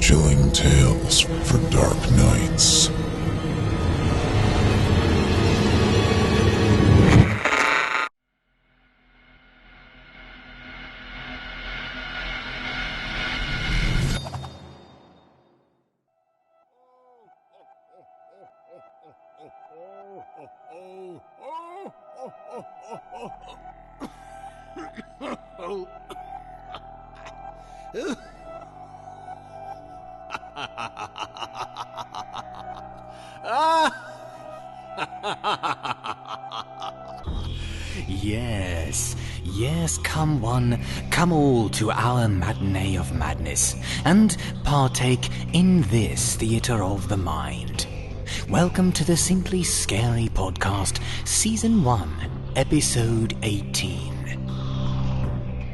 chilling tales for dark nights. Yes, come one, come all to our matinee of madness, and partake in this theatre of the mind. Welcome to the Simply Scary Podcast, Season 1, Episode 18.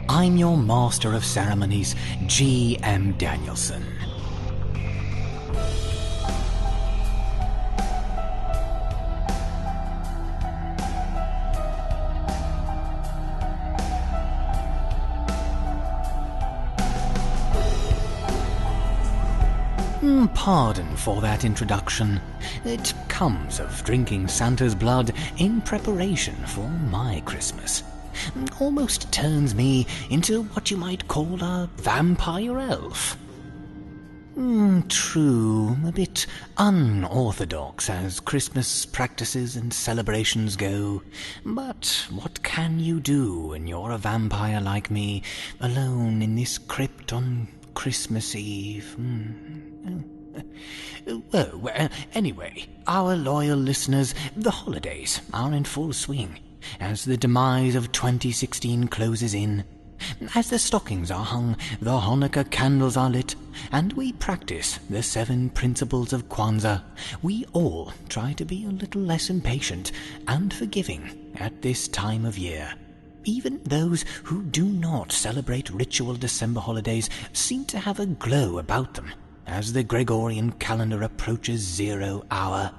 I'm your Master of Ceremonies, G.M. Danielson. Pardon for that introduction. It comes of drinking Santa's blood in preparation for my Christmas. Almost turns me into what you might call a vampire elf. True, a bit unorthodox as Christmas practices and celebrations go. But what can you do when you're a vampire like me, alone in this crypt on Christmas Eve? Well, anyway, our loyal listeners, the holidays are in full swing as the demise of 2016 closes in. As the stockings are hung, the Hanukkah candles are lit, and we practice the 7 principles of Kwanzaa, we all try to be a little less impatient and forgiving at this time of year. Even those who do not celebrate ritual December holidays seem to have a glow about them as the Gregorian calendar approaches 0 hour.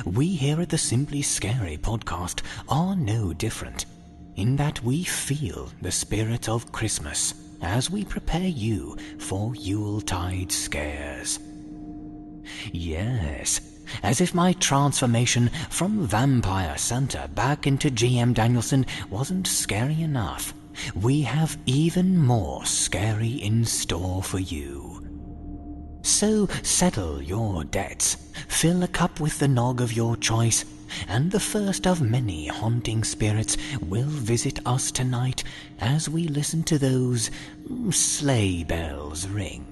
We here at the Simply Scary Podcast are no different, in that we feel the spirit of Christmas as we prepare you for Yuletide scares. Yes, as if my transformation from Vampire Santa back into GM Danielson wasn't scary enough, we have even more scary in store for you. So settle your debts, fill a cup with the nog of your choice, and the first of many haunting spirits will visit us tonight as we listen to those sleigh bells ring.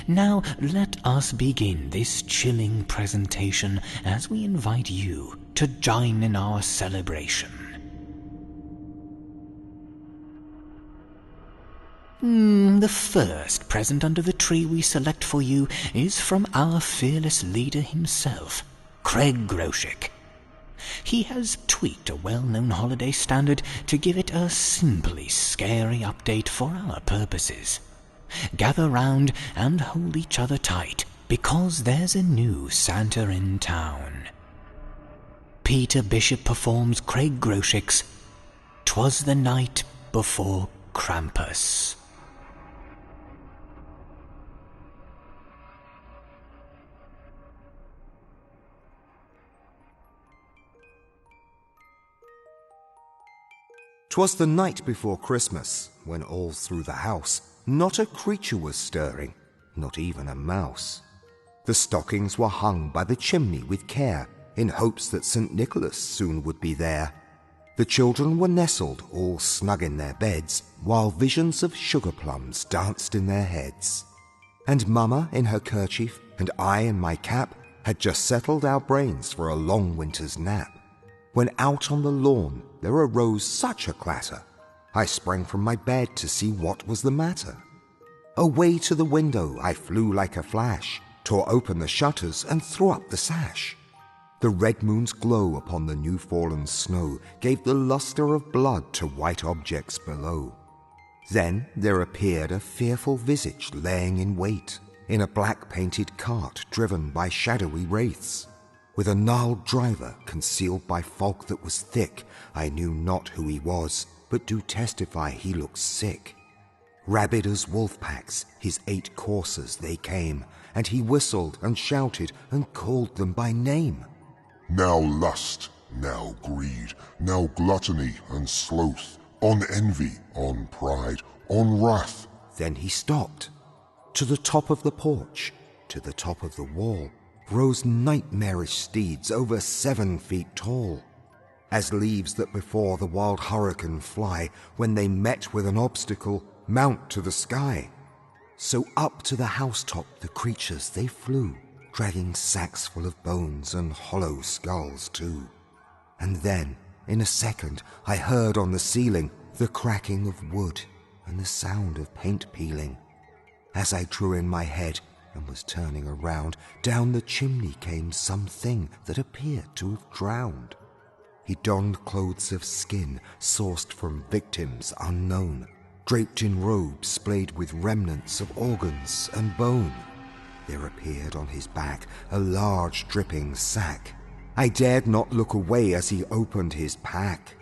Now let us begin this chilling presentation as we invite you to join in our celebration. The first present under the tree we select for you is from our fearless leader himself, Craig Groshek. He has tweaked a well-known holiday standard to give it a simply scary update for our purposes. Gather round and hold each other tight, because there's a new Santa in town. Peter Bishop performs Craig Groshek's "'Twas the Night Before Krampus." "'Twas the night before Christmas, when all through the house not a creature was stirring, not even a mouse. The stockings were hung by the chimney with care, in hopes that St. Nicholas soon would be there. The children were nestled all snug in their beds, while visions of sugar plums danced in their heads. And Mamma in her kerchief, and I in my cap, had just settled our brains for a long winter's nap, when out on the lawn there arose such a clatter, I sprang from my bed to see what was the matter. Away to the window I flew like a flash, tore open the shutters and threw up the sash. The red moon's glow upon the new-fallen snow gave the lustre of blood to white objects below. Then there appeared a fearful visage laying in wait, in a black-painted cart driven by shadowy wraiths. With a gnarled driver concealed by fog that was thick, I knew not who he was, but do testify he looked sick. Rabid as wolf packs, his 8 coursers they came, and he whistled and shouted and called them by name. Now lust, now greed, now gluttony and sloth, on envy, on pride, on wrath. Then he stopped. To the top of the porch, to the top of the wall, rose nightmarish steeds over 7 feet tall. As leaves that before the wild hurricane fly, when they met with an obstacle, mount to the sky. So up to the housetop the creatures they flew, dragging sacks full of bones and hollow skulls too. And then, in a second, I heard on the ceiling the cracking of wood and the sound of paint peeling. As I drew in my head and was turning around, down the chimney came something that appeared to have drowned. He donned clothes of skin sourced from victims unknown, draped in robes splayed with remnants of organs and bone. There appeared on his back a large dripping sack. I dared not look away as he opened his pack.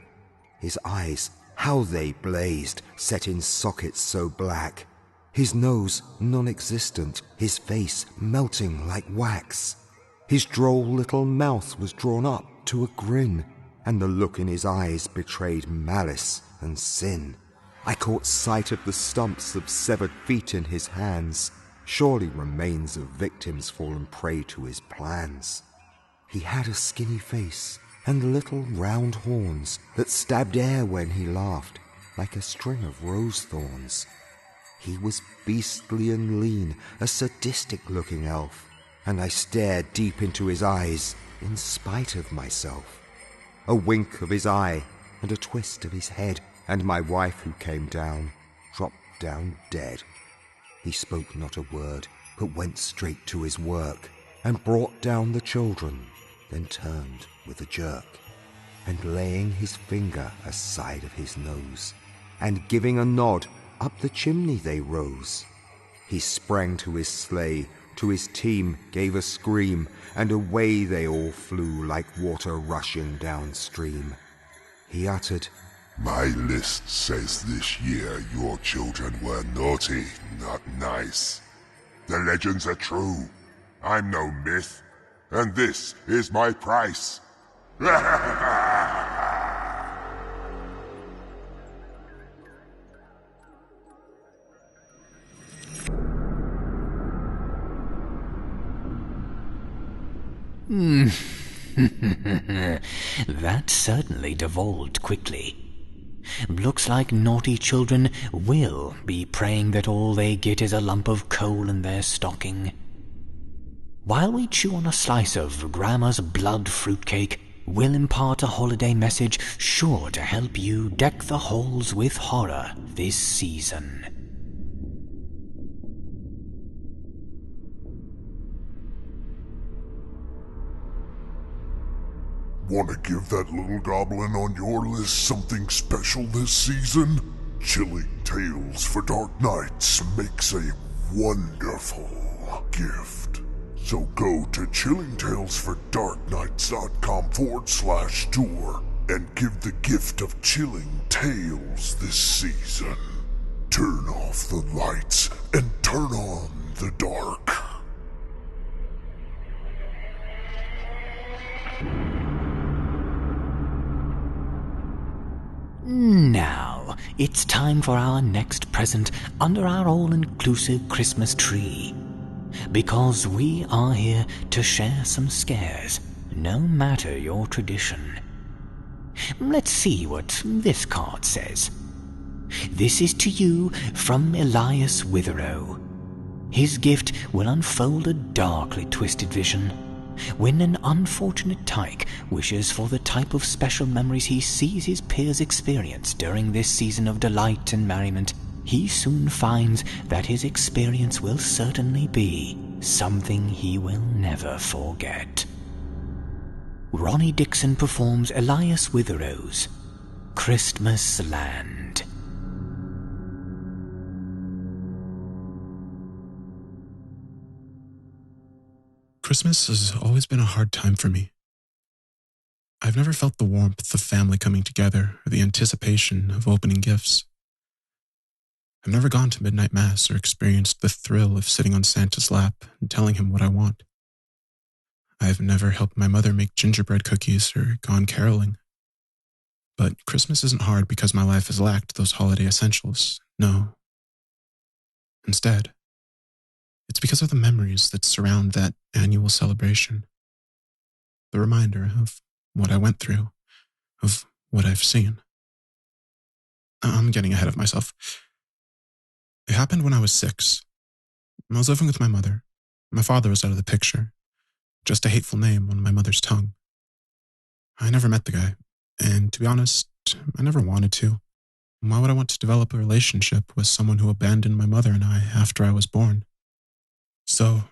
His eyes, how they blazed, set in sockets so black. His nose non-existent, his face melting like wax. His droll little mouth was drawn up to a grin, and the look in his eyes betrayed malice and sin. I caught sight of the stumps of severed feet in his hands, surely remains of victims fallen prey to his plans. He had a skinny face and little round horns that stabbed air when he laughed, like a string of rose thorns. He was beastly and lean, a sadistic-looking elf, and I stared deep into his eyes in spite of myself. A wink of his eye and a twist of his head, and my wife who came down, dropped down dead. He spoke not a word, but went straight to his work, and brought down the children, then turned with a jerk, and laying his finger aside of his nose, and giving a nod, up the chimney they rose. He sprang to his sleigh, to his team gave a scream, and away they all flew like water rushing downstream. He uttered, My list says this year your children were naughty, not nice. The legends are true. I'm no myth, and this is my price. That certainly devolved quickly. Looks like naughty children will be praying that all they get is a lump of coal in their stocking. While we chew on a slice of Grandma's blood fruitcake, we'll impart a holiday message sure to help you deck the halls with horror this season. Want to give that little goblin on your list something special this season? Chilling Tales for Dark Nights makes a wonderful gift. So go to chillingtalesfordarknights.com/store and give the gift of Chilling Tales this season. Turn off the lights and turn on the dark. Now, it's time for our next present under our all-inclusive Christmas tree. Because we are here to share some scares, no matter your tradition. Let's see what this card says. This is to you from Elias Witherow. His gift will unfold a darkly twisted vision. When an unfortunate tyke wishes for the type of special memories he sees his peers experience during this season of delight and merriment, he soon finds that his experience will certainly be something he will never forget. Ronnie Dixon performs Elias Witherow's Christmas Land. Christmas has always been a hard time for me. I've never felt the warmth of family coming together or the anticipation of opening gifts. I've never gone to midnight mass or experienced the thrill of sitting on Santa's lap and telling him what I want. I've never helped my mother make gingerbread cookies or gone caroling. But Christmas isn't hard because my life has lacked those holiday essentials. No. Instead, it's because of the memories that surround that annual celebration. The reminder of what I went through, of what I've seen. I'm getting ahead of myself. It happened when I was 6. I was living with my mother. My father was out of the picture. Just a hateful name on my mother's tongue. I never met the guy, and to be honest, I never wanted to. Why would I want to develop a relationship with someone who abandoned my mother and I after I was born? So,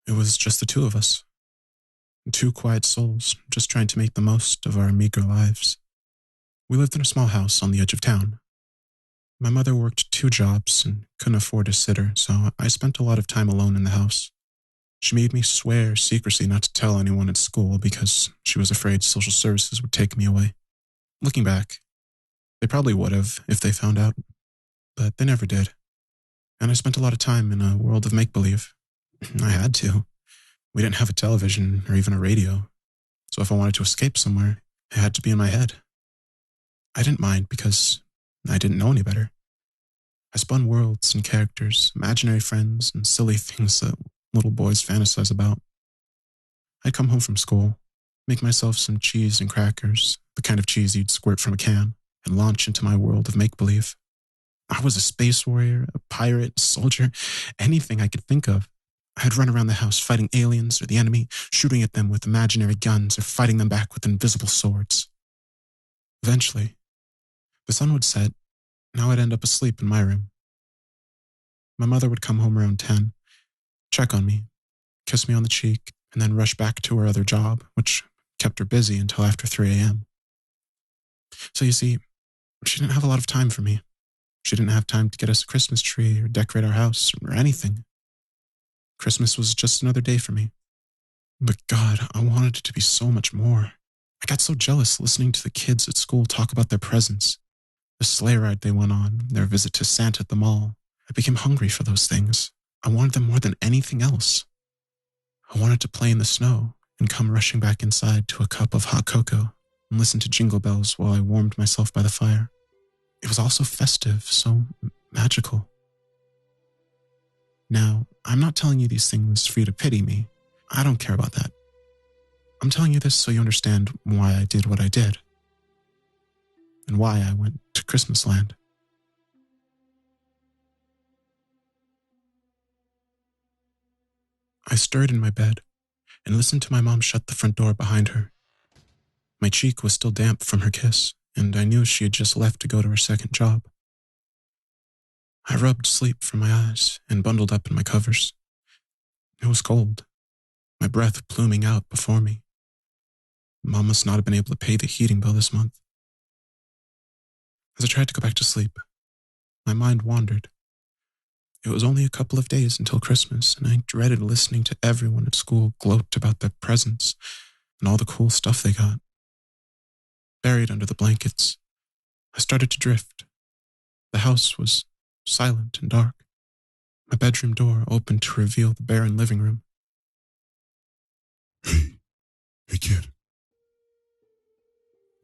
it was just the two of us. 2 quiet souls, just trying to make the most of our meager lives. We lived in a small house on the edge of town. My mother worked 2 jobs and couldn't afford a sitter, so I spent a lot of time alone in the house. She made me swear secrecy not to tell anyone at school because she was afraid social services would take me away. Looking back, they probably would have if they found out, but they never did. And I spent a lot of time in a world of make-believe. I had to. We didn't have a television or even a radio, so if I wanted to escape somewhere, it had to be in my head. I didn't mind because I didn't know any better. I spun worlds and characters, imaginary friends, and silly things that little boys fantasize about. I'd come home from school, make myself some cheese and crackers, the kind of cheese you'd squirt from a can, and launch into my world of make-believe. I was a space warrior, a pirate, a soldier, anything I could think of. I'd run around the house fighting aliens or the enemy, shooting at them with imaginary guns or fighting them back with invisible swords. Eventually, the sun would set, and I would end up asleep in my room. My mother would come home around 10, check on me, kiss me on the cheek, and then rush back to her other job, which kept her busy until after 3 a.m. So you see, she didn't have a lot of time for me. She didn't have time to get us a Christmas tree or decorate our house or anything. Christmas was just another day for me. But God, I wanted it to be so much more. I got so jealous listening to the kids at school talk about their presents, the sleigh ride they went on, their visit to Santa at the mall. I became hungry for those things. I wanted them more than anything else. I wanted to play in the snow and come rushing back inside to a cup of hot cocoa and listen to jingle bells while I warmed myself by the fire. It was all so festive, so magical. Now, I'm not telling you these things for you to pity me. I don't care about that. I'm telling you this so you understand why I did what I did and why I went to Christmas Land. I stirred in my bed and listened to my mom shut the front door behind her. My cheek was still damp from her kiss, and I knew she had just left to go to her second job. I rubbed sleep from my eyes and bundled up in my covers. It was cold, my breath pluming out before me. Mom must not have been able to pay the heating bill this month. As I tried to go back to sleep, my mind wandered. It was only a couple of days until Christmas, and I dreaded listening to everyone at school gloat about their presents and all the cool stuff they got. Buried under the blankets, I started to drift. The house was silent and dark. My bedroom door opened to reveal the barren living room. Hey kid.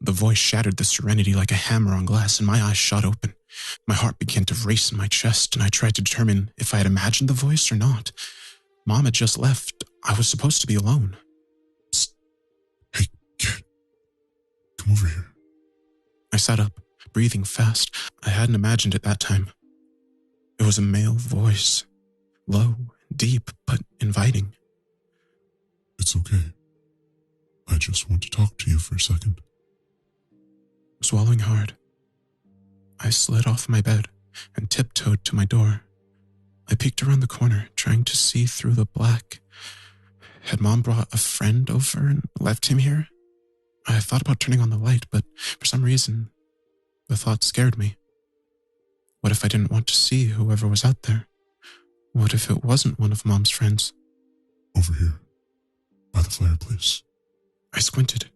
The voice shattered the serenity like a hammer on glass, and my eyes shot open. My heart began to race in my chest, and I tried to determine if I had imagined the voice or not. Mom had just left. I was supposed to be alone. Psst. Hey kid. Come over here. I sat up, breathing fast. I hadn't imagined it that time. It was a male voice, low, deep, but inviting. It's okay. I just want to talk to you for a second. Swallowing hard, I slid off my bed and tiptoed to my door. I peeked around the corner, trying to see through the black. Had Mom brought a friend over and left him here? I thought about turning on the light, but for some reason, the thought scared me. What if I didn't want to see whoever was out there? What if it wasn't one of Mom's friends? Over here, by the fireplace. I squinted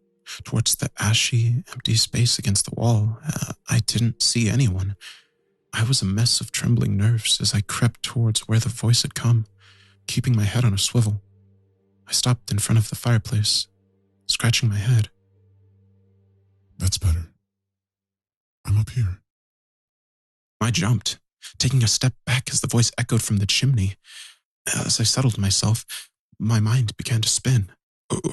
towards the ashy, empty space against the wall. I didn't see anyone. I was a mess of trembling nerves as I crept towards where the voice had come, keeping my head on a swivel. I stopped in front of the fireplace, scratching my head. That's better. I'm up here. I jumped, taking a step back as the voice echoed from the chimney. As I settled myself, my mind began to spin.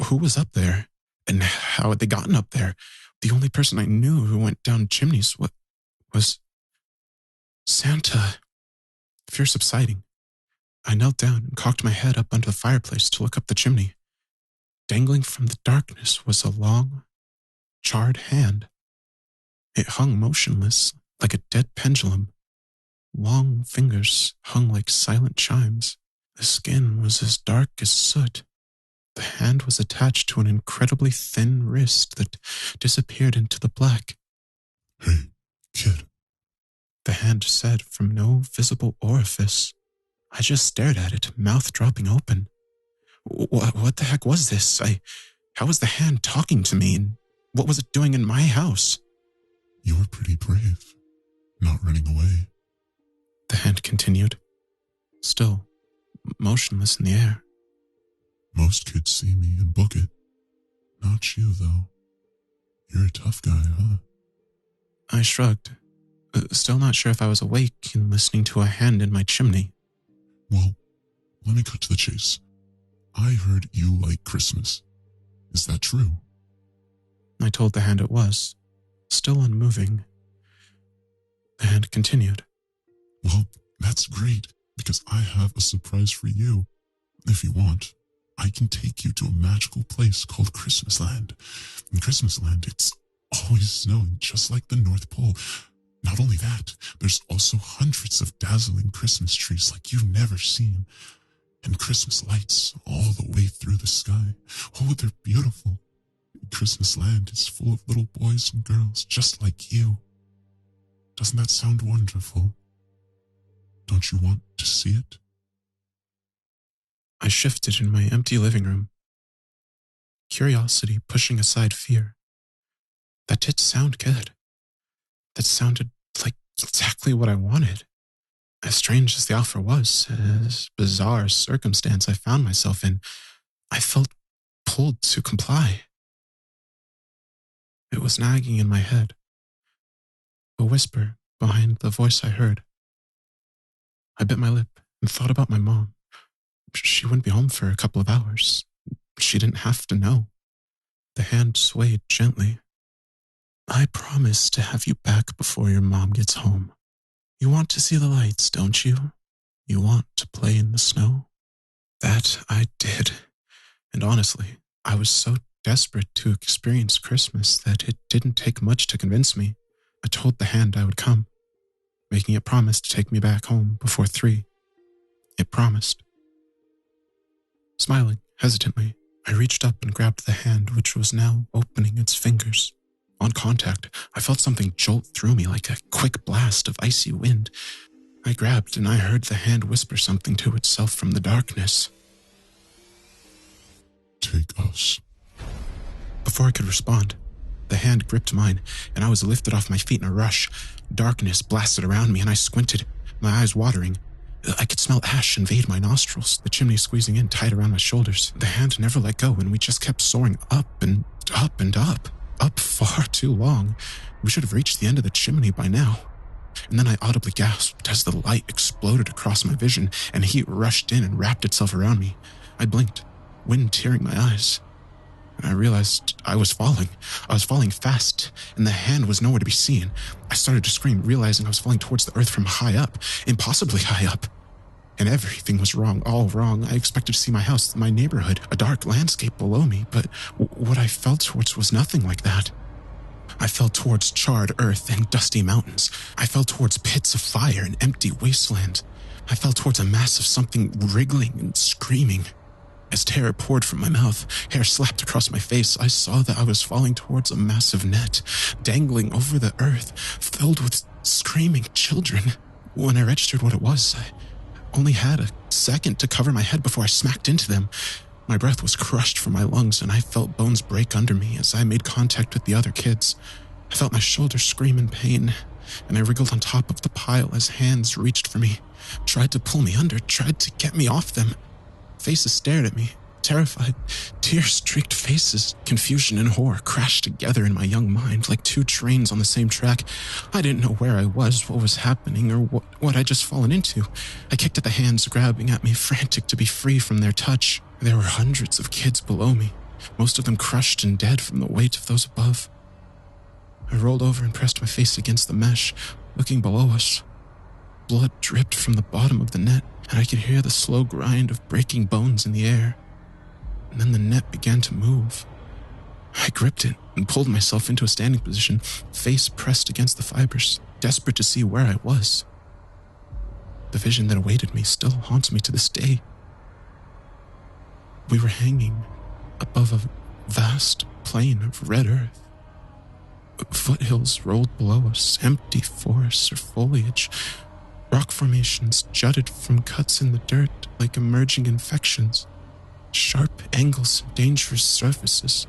Who was up there? And how had they gotten up there? The only person I knew who went down chimneys was Santa. Fear subsiding, I knelt down and cocked my head up under the fireplace to look up the chimney. Dangling from the darkness was a long, charred hand. It hung motionless, like a dead pendulum. Long fingers hung like silent chimes. The skin was as dark as soot. The hand was attached to an incredibly thin wrist that disappeared into the black. Hey, kid. The hand said from no visible orifice. I just stared at it, mouth dropping open. What the heck was this? How was the hand talking to me, and what was it doing in my house? You were pretty brave, not running away. The hand continued, still motionless in the air. Most kids see me and book it. Not you, though. You're a tough guy, huh? I shrugged, still not sure if I was awake and listening to a hand in my chimney. Well, let me cut to the chase. I heard you like Christmas. Is that true? I told the hand it was, still unmoving. The hand continued. Well, that's great, because I have a surprise for you. If you want, I can take you to a magical place called Christmasland. In Christmasland, it's always snowing, just like the North Pole. Not only that, there's also hundreds of dazzling Christmas trees like you've never seen. And Christmas lights all the way through the sky. Oh, they're beautiful. Christmasland is full of little boys and girls just like you. Doesn't that sound wonderful? Don't you want to see it? I shifted in my empty living room, curiosity pushing aside fear. That did sound good. That sounded like exactly what I wanted. As strange as the offer was, as bizarre a circumstance I found myself in, I felt pulled to comply. It was nagging in my head, a whisper behind the voice I heard. I bit my lip and thought about my mom. She wouldn't be home for a couple of hours. She didn't have to know. The hand swayed gently. I promise to have you back before your mom gets home. You want to see the lights, don't you? You want to play in the snow? That I did. And honestly, I was so desperate to experience Christmas that it didn't take much to convince me. I told the hand I would come, making it promise to take me back home before 3. It promised. Smiling hesitantly, I reached up and grabbed the hand, which was now opening its fingers. On contact, I felt something jolt through me like a quick blast of icy wind. I grabbed and I heard the hand whisper something to itself from the darkness. Take us. Before I could respond, the hand gripped mine and I was lifted off my feet in a rush. Darkness blasted around me and I squinted, my eyes watering. I could smell ash invade my nostrils, the chimney squeezing in tight around my shoulders. The hand never let go and we just kept soaring up and up and up. Up far too long. We should have reached the end of the chimney by now. And then I audibly gasped as the light exploded across my vision and heat rushed in and wrapped itself around me. I blinked, wind tearing my eyes. And I realized I was falling. I was falling fast, and the hand was nowhere to be seen. I started to scream, realizing I was falling towards the earth from high up, impossibly high up. And everything was wrong, all wrong. I expected to see my house, my neighborhood, a dark landscape below me, but what I fell towards was nothing like that. I fell towards charred earth and dusty mountains. I fell towards pits of fire and empty wasteland. I fell towards a mass of something wriggling and screaming. As terror poured from my mouth, hair slapped across my face, I saw that I was falling towards a massive net, dangling over the earth, filled with screaming children. When I registered what it was, I only had a second to cover my head before I smacked into them. My breath was crushed from my lungs, and I felt bones break under me as I made contact with the other kids. I felt my shoulders scream in pain. and I wriggled on top of the pile as hands reached for me, tried to pull me under, tried to get me off them. Faces stared at me, terrified. Tear-streaked faces, confusion and horror crashed together in my young mind like two trains on the same track. I didn't know where I was, what was happening, or what I'd just fallen into. I kicked at the hands grabbing at me, frantic to be free from their touch. There were hundreds of kids below me, most of them crushed and dead from the weight of those above. I rolled over and pressed my face against the mesh, looking below us. Blood dripped from the bottom of the net, and I could hear the slow grind of breaking bones in the air. And then the net began to move. I gripped it and pulled myself into a standing position, face pressed against the fibers, desperate to see where I was. The vision that awaited me still haunts me to this day. We were hanging above a vast plain of red earth. Foothills rolled below us, empty forests or foliage. Rock formations jutted from cuts in the dirt like emerging infections. Sharp angles and dangerous surfaces.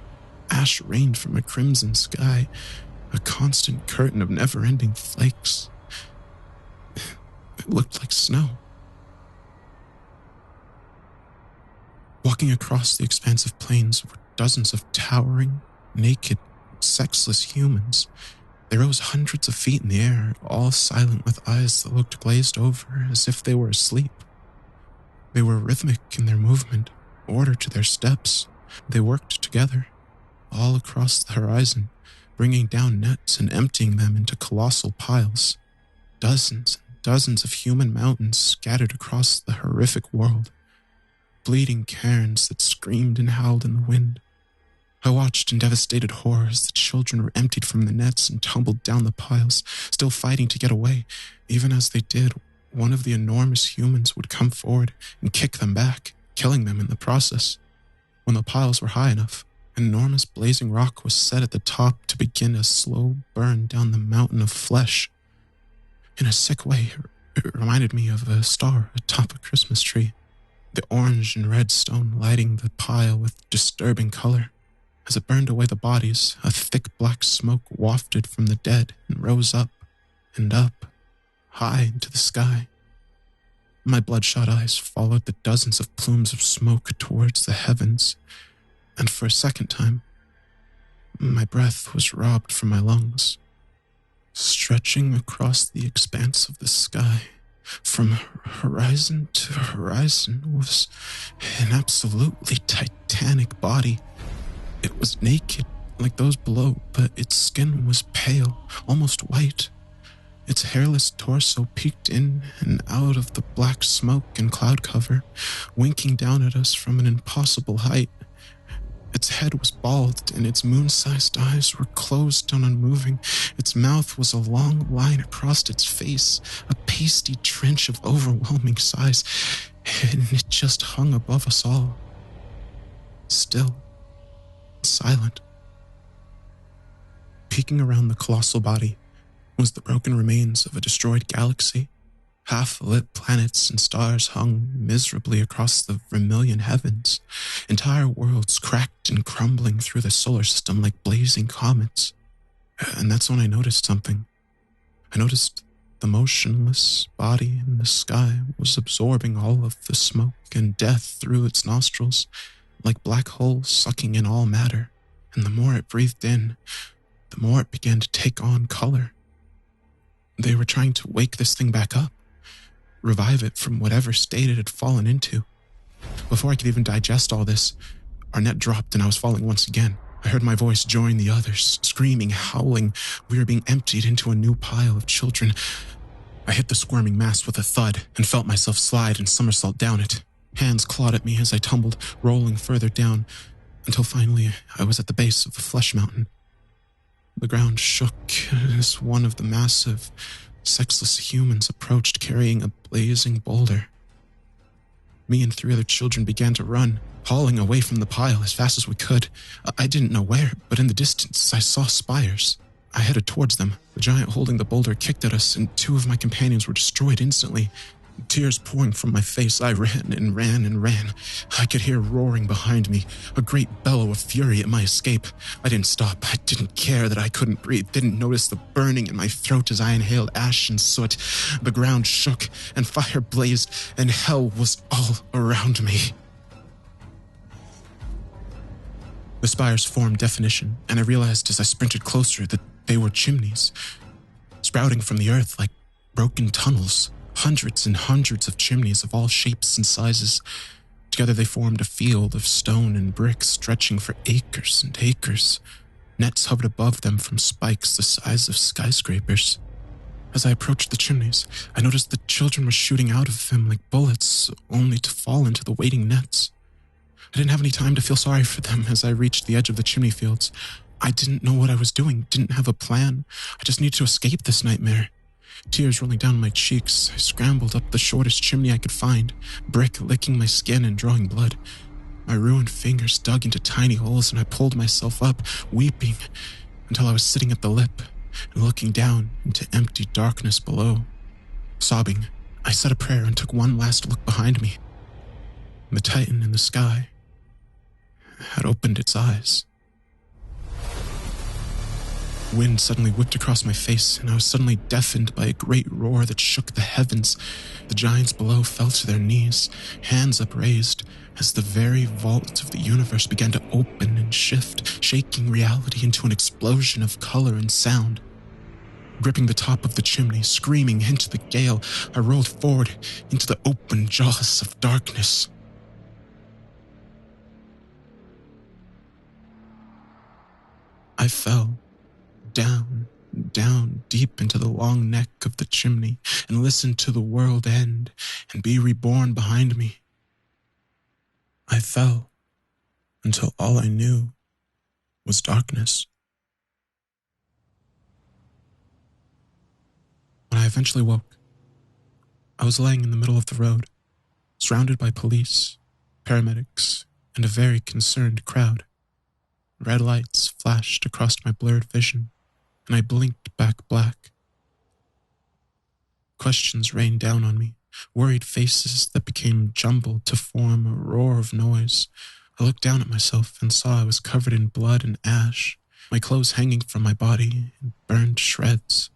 Ash rained from a crimson sky, a constant curtain of never-ending flakes. It looked like snow. Walking across the expansive plains were dozens of towering, naked, sexless humans. They rose hundreds of feet in the air, all silent with eyes that looked glazed over as if they were asleep. They were rhythmic in their movement, order to their steps. They worked together, all across the horizon, bringing down nets and emptying them into colossal piles. Dozens and dozens of human mountains scattered across the horrific world. Bleeding cairns that screamed and howled in the wind. I watched in devastated horror as the children were emptied from the nets and tumbled down the piles, still fighting to get away. Even as they did, one of the enormous humans would come forward and kick them back, killing them in the process. When the piles were high enough, an enormous blazing rock was set at the top to begin a slow burn down the mountain of flesh. In a sick way, it reminded me of a star atop a Christmas tree, the orange and red stone lighting the pile with disturbing color. As it burned away the bodies, a thick black smoke wafted from the dead and rose up, high into the sky. My bloodshot eyes followed the dozens of plumes of smoke towards the heavens, and for a second time, my breath was robbed from my lungs. Stretching across the expanse of the sky, from horizon to horizon, was an absolutely titanic body. It was naked, like those below, but its skin was pale, almost white. Its hairless torso peeked in and out of the black smoke and cloud cover, winking down at us from an impossible height. Its head was bald, and its moon-sized eyes were closed and unmoving. Its mouth was a long line across its face, a pasty trench of overwhelming size, and it just hung above us all. Still. Silent. Peeking around the colossal body was the broken remains of a destroyed galaxy. Half-lit planets and stars hung miserably across the vermilion heavens. Entire worlds cracked and crumbling through the solar system like blazing comets. And that's when I noticed something. I noticed the motionless body in the sky was absorbing all of the smoke and death through its nostrils, like black holes sucking in all matter, and the more it breathed in, the more it began to take on color. They were trying to wake this thing back up, revive it from whatever state it had fallen into. Before I could even digest all this, our net dropped and I was falling once again. I heard my voice join the others, screaming, howling. We were being emptied into a new pile of children. I hit the squirming mass with a thud and felt myself slide and somersault down it. Hands clawed at me as I tumbled, rolling further down, until finally I was at the base of the flesh mountain. The ground shook as one of the massive, sexless humans approached carrying a blazing boulder. Me and 3 other children began to run, hauling away from the pile as fast as we could. I didn't know where, but in the distance I saw spires. I headed towards them. The giant holding the boulder kicked at us, and 2 of my companions were destroyed instantly. Tears pouring from my face, I ran and ran and ran. I could hear roaring behind me, a great bellow of fury at my escape. I didn't stop. I didn't care that I couldn't breathe, didn't notice the burning in my throat as I inhaled ash and soot. The ground shook, and fire blazed, and hell was all around me. The spires formed definition, and I realized as I sprinted closer that they were chimneys, sprouting from the earth like broken tunnels. Hundreds and hundreds of chimneys of all shapes and sizes. Together they formed a field of stone and bricks stretching for acres and acres. Nets hovered above them from spikes the size of skyscrapers. As I approached the chimneys, I noticed that children were shooting out of them like bullets, only to fall into the waiting nets. I didn't have any time to feel sorry for them as I reached the edge of the chimney fields. I didn't know what I was doing, didn't have a plan. I just needed to escape this nightmare. Tears rolling down my cheeks, I scrambled up the shortest chimney I could find, brick licking my skin and drawing blood. My ruined fingers dug into tiny holes and I pulled myself up, weeping, until I was sitting at the lip and looking down into empty darkness below. Sobbing, I said a prayer and took one last look behind me. The Titan in the sky had opened its eyes. Wind suddenly whipped across my face, and I was suddenly deafened by a great roar that shook the heavens. The giants below fell to their knees, hands upraised, as the very vault of the universe began to open and shift, shaking reality into an explosion of color and sound. Gripping the top of the chimney, screaming into the gale, I rolled forward into the open jaws of darkness. I fell. Down deep into the long neck of the chimney and listened to the world end and be reborn behind me. I fell until all I knew was darkness. When I eventually woke, I was laying in the middle of the road, surrounded by police, paramedics, and a very concerned crowd. Red lights flashed across my blurred vision, and I blinked back black. Questions rained down on me, worried faces that became jumbled to form a roar of noise. I looked down at myself and saw I was covered in blood and ash, my clothes hanging from my body in burned shreds.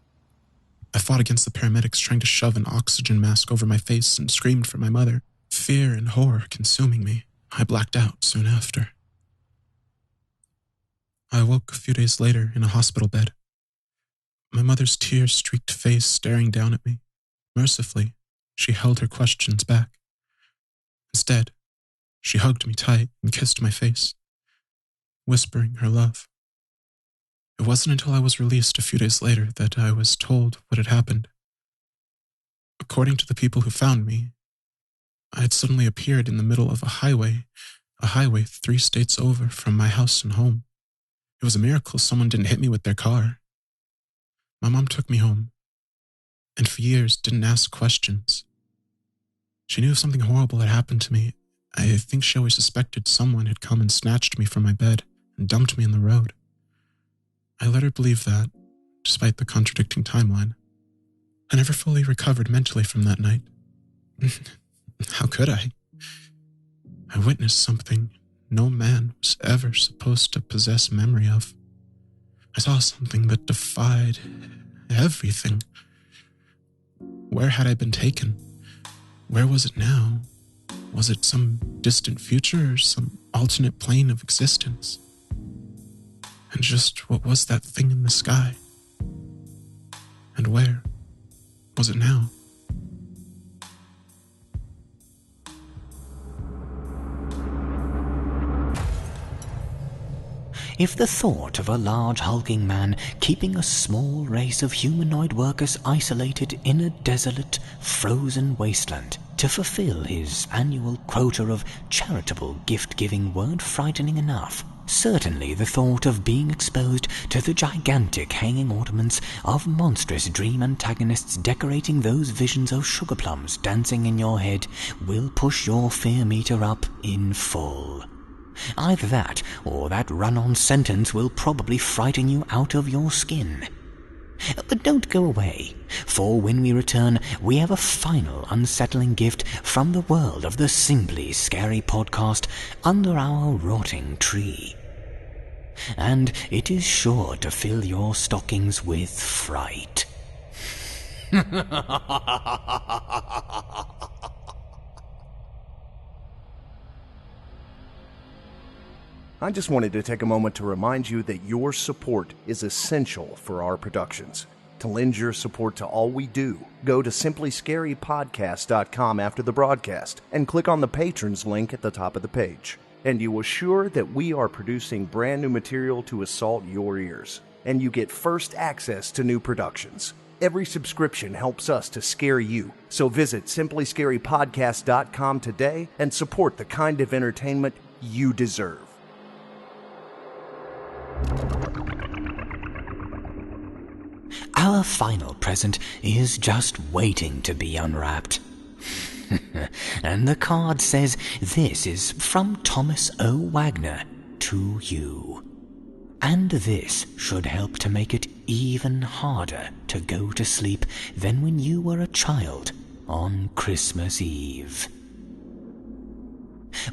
I fought against the paramedics trying to shove an oxygen mask over my face and screamed for my mother, fear and horror consuming me. I blacked out soon after. I awoke a few days later in a hospital bed. My mother's tear-streaked face staring down at me. Mercifully, she held her questions back. Instead, she hugged me tight and kissed my face, whispering her love. It wasn't until I was released a few days later that I was told what had happened. According to the people who found me, I had suddenly appeared in the middle of a highway 3 states over from my house and home. It was a miracle someone didn't hit me with their car. My mom took me home, and for years didn't ask questions. She knew something horrible had happened to me. I think she always suspected someone had come and snatched me from my bed and dumped me in the road. I let her believe that, despite the contradicting timeline. I never fully recovered mentally from that night. How could I? I witnessed something no man was ever supposed to possess memory of. I saw something that defied everything. Where had I been taken? Where was it now? Was it some distant future or some alternate plane of existence? And just what was that thing in the sky? And where was it now? If the thought of a large hulking man keeping a small race of humanoid workers isolated in a desolate, frozen wasteland to fulfill his annual quota of charitable gift-giving weren't frightening enough, certainly the thought of being exposed to the gigantic hanging ornaments of monstrous dream antagonists decorating those visions of sugar plums dancing in your head will push your fear meter up in full. Either that, or that run-on sentence will probably frighten you out of your skin. But don't go away, for when we return, we have a final unsettling gift from the world of the Simply Scary podcast under our rotting tree. And it is sure to fill your stockings with fright. I just wanted to take a moment to remind you that your support is essential for our productions. To lend your support to all we do, go to simplyscarypodcast.com after the broadcast and click on the patrons link at the top of the page. And you assure that we are producing brand new material to assault your ears. And you get first access to new productions. Every subscription helps us to scare you. So visit simplyscarypodcast.com today and support the kind of entertainment you deserve. Our final present is just waiting to be unwrapped. And the card says this is from Thomas O. Wagner to you. And this should help to make it even harder to go to sleep than when you were a child on Christmas Eve.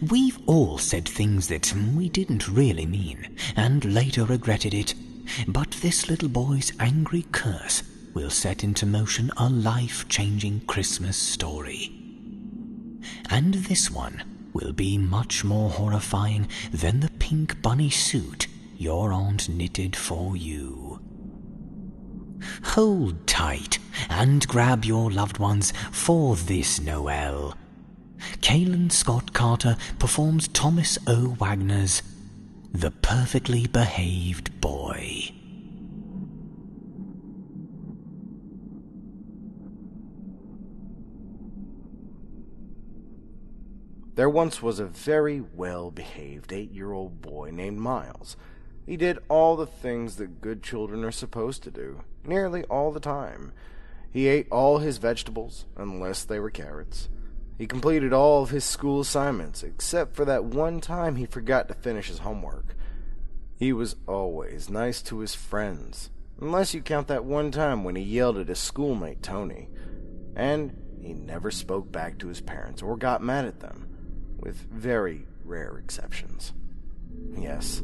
We've all said things that we didn't really mean, and later regretted it, but this little boy's angry curse will set into motion a life-changing Christmas story. And this one will be much more horrifying than the pink bunny suit your aunt knitted for you. Hold tight and grab your loved ones for this Noel. Kaylin Scott Carter performs Thomas O. Wagner's The Perfectly Behaved Boy. There once was a very well-behaved 8-year-old boy named Miles. He did all the things that good children are supposed to do, nearly all the time. He ate all his vegetables, unless they were carrots. He completed all of his school assignments, except for that one time he forgot to finish his homework. He was always nice to his friends, unless you count that one time when he yelled at his schoolmate Tony. And he never spoke back to his parents or got mad at them, with very rare exceptions. Yes,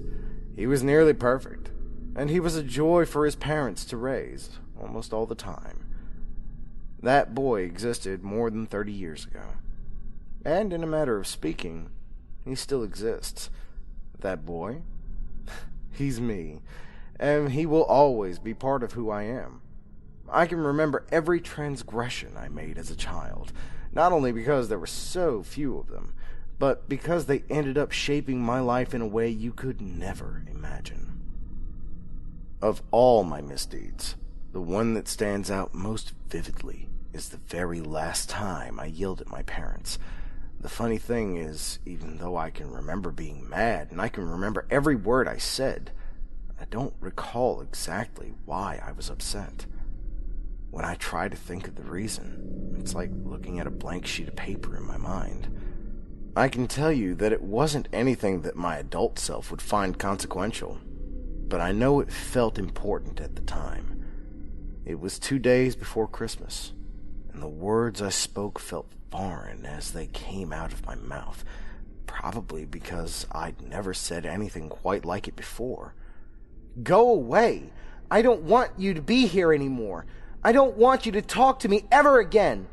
he was nearly perfect, and he was a joy for his parents to raise almost all the time. That boy existed more than 30 years ago. And in a matter of speaking, he still exists. That boy? He's me, and he will always be part of who I am. I can remember every transgression I made as a child, not only because there were so few of them, but because they ended up shaping my life in a way you could never imagine. Of all my misdeeds, the one that stands out most vividly is the very last time I yelled at my parents. The funny thing is, even though I can remember being mad and I can remember every word I said, I don't recall exactly why I was upset. When I try to think of the reason, it's like looking at a blank sheet of paper in my mind. I can tell you that it wasn't anything that my adult self would find consequential, but I know it felt important at the time. It was 2 days before Christmas, and the words I spoke felt foreign as they came out of my mouth, probably because I'd never said anything quite like it before. "Go away! I don't want you to be here anymore! I don't want you to talk to me ever again!"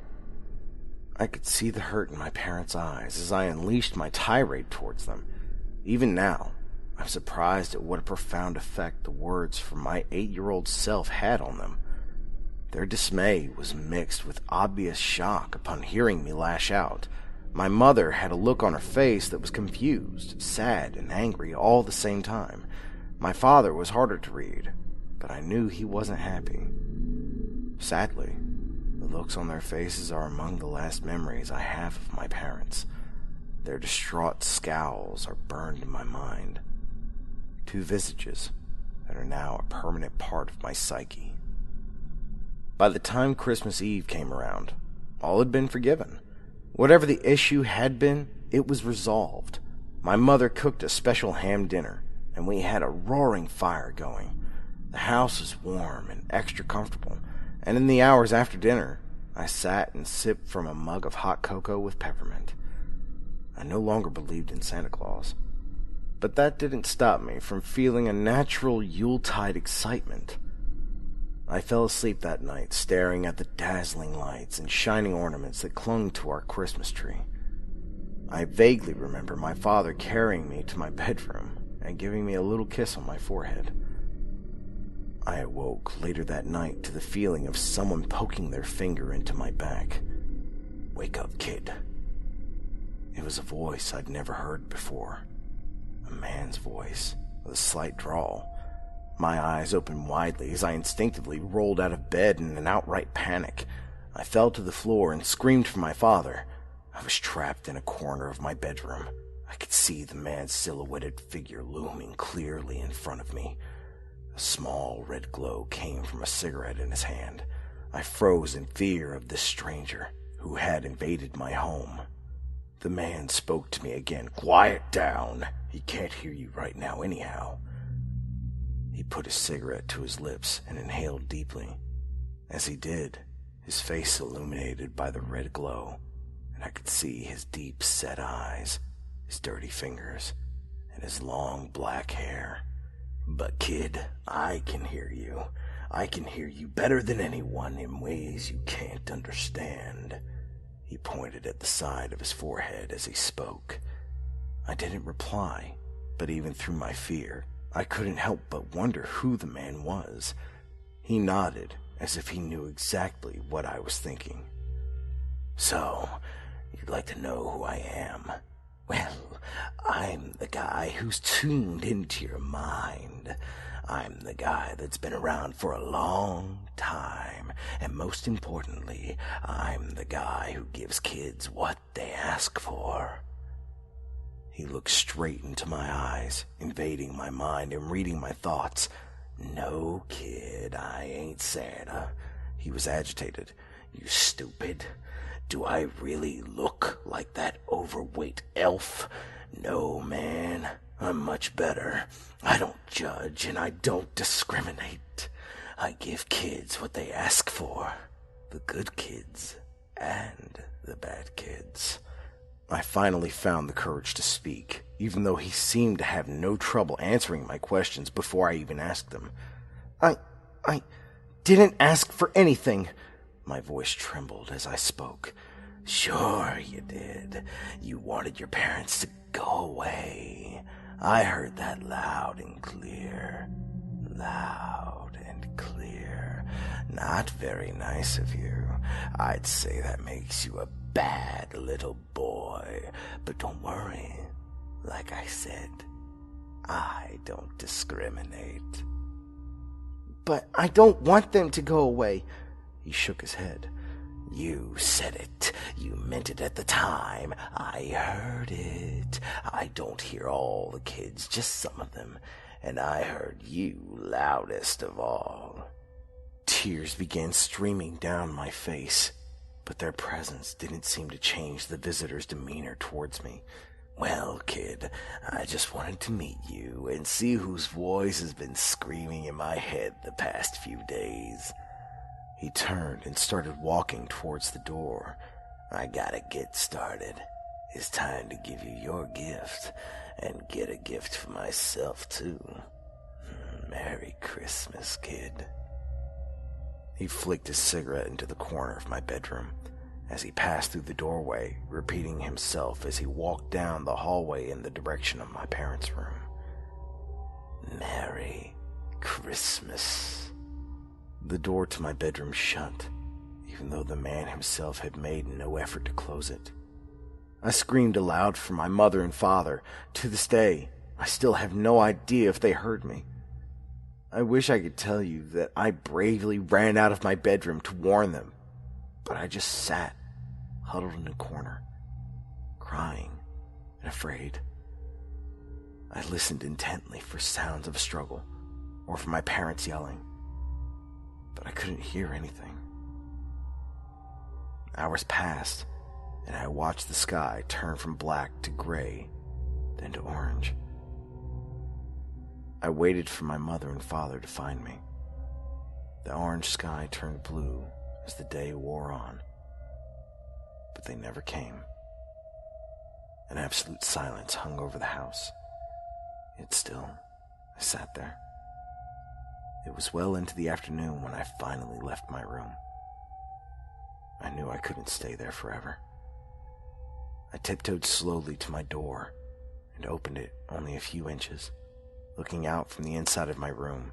I could see the hurt in my parents' eyes as I unleashed my tirade towards them. Even now, I'm surprised at what a profound effect the words from my 8-year-old self had on them. Their dismay was mixed with obvious shock upon hearing me lash out. My mother had a look on her face that was confused, sad, and angry all at the same time. My father was harder to read, but I knew he wasn't happy. Sadly, the looks on their faces are among the last memories I have of my parents. Their distraught scowls are burned in my mind. 2 visages that are now a permanent part of my psyche. By the time Christmas Eve came around, all had been forgiven. Whatever the issue had been, it was resolved. My mother cooked a special ham dinner, and we had a roaring fire going. The house was warm and extra comfortable, and in the hours after dinner, I sat and sipped from a mug of hot cocoa with peppermint. I no longer believed in Santa Claus, but that didn't stop me from feeling a natural Yuletide excitement. I fell asleep that night staring at the dazzling lights and shining ornaments that clung to our Christmas tree. I vaguely remember my father carrying me to my bedroom and giving me a little kiss on my forehead. I awoke later that night to the feeling of someone poking their finger into my back. "Wake up, kid." It was a voice I'd never heard before. A man's voice, with a slight drawl. My eyes opened widely as I instinctively rolled out of bed in an outright panic. I fell to the floor and screamed for my father. I was trapped in a corner of my bedroom. I could see the man's silhouetted figure looming clearly in front of me. A small red glow came from a cigarette in his hand. I froze in fear of this stranger who had invaded my home. The man spoke to me again. "Quiet down. He can't hear you right now anyhow." He put his cigarette to his lips and inhaled deeply. As he did, his face illuminated by the red glow, and I could see his deep-set eyes, his dirty fingers, and his long black hair. "But kid, I can hear you. I can hear you better than anyone in ways you can't understand." He pointed at the side of his forehead as he spoke. I didn't reply, but even through my fear, I couldn't help but wonder who the man was. He nodded as if he knew exactly what I was thinking. "So, you'd like to know who I am? Well, I'm the guy who's tuned into your mind. I'm the guy that's been around for a long time, and most importantly, I'm the guy who gives kids what they ask for." He looked straight into my eyes, invading my mind and reading my thoughts. "No, kid, I ain't Santa." He was agitated. "You stupid. Do I really look like that overweight elf? No, man. I'm much better. I don't judge and I don't discriminate. I give kids what they ask for. The good kids and the bad kids." I finally found the courage to speak, even though he seemed to have no trouble answering my questions before I even asked them. I didn't ask for anything." My voice trembled as I spoke. "Sure you did. You wanted your parents to go away. I heard that loud and clear. Loud and clear. Not very nice of you. I'd say that makes you a bad little boy. But don't worry. Like I said, I don't discriminate." "But I don't want them to go away." He shook his head. "You said it. You meant it at the time. I heard it. I don't hear all the kids, just some of them. And I heard you loudest of all." Tears began streaming down my face, but their presence didn't seem to change the visitor's demeanor towards me. "Well, kid, I just wanted to meet you and see whose voice has been screaming in my head the past few days." He turned and started walking towards the door. "I gotta get started. It's time to give you your gift and get a gift for myself, too. Merry Christmas, kid." He flicked his cigarette into the corner of my bedroom as he passed through the doorway, repeating himself as he walked down the hallway in the direction of my parents' room. Merry Christmas. The door to my bedroom shut, even though the man himself had made no effort to close it. I screamed aloud for my mother and father. To this day, I still have no idea if they heard me. I wish I could tell you that I bravely ran out of my bedroom to warn them, but I just sat, huddled in a corner, crying and afraid. I listened intently for sounds of a struggle or for my parents yelling, but I couldn't hear anything. Hours passed, and I watched the sky turn from black to gray, then to orange. I waited for my mother and father to find me. The orange sky turned blue as the day wore on, but they never came. An absolute silence hung over the house. Yet still, I sat there. It was well into the afternoon when I finally left my room. I knew I couldn't stay there forever. I tiptoed slowly to my door and opened it only a few inches. Looking out from the inside of my room,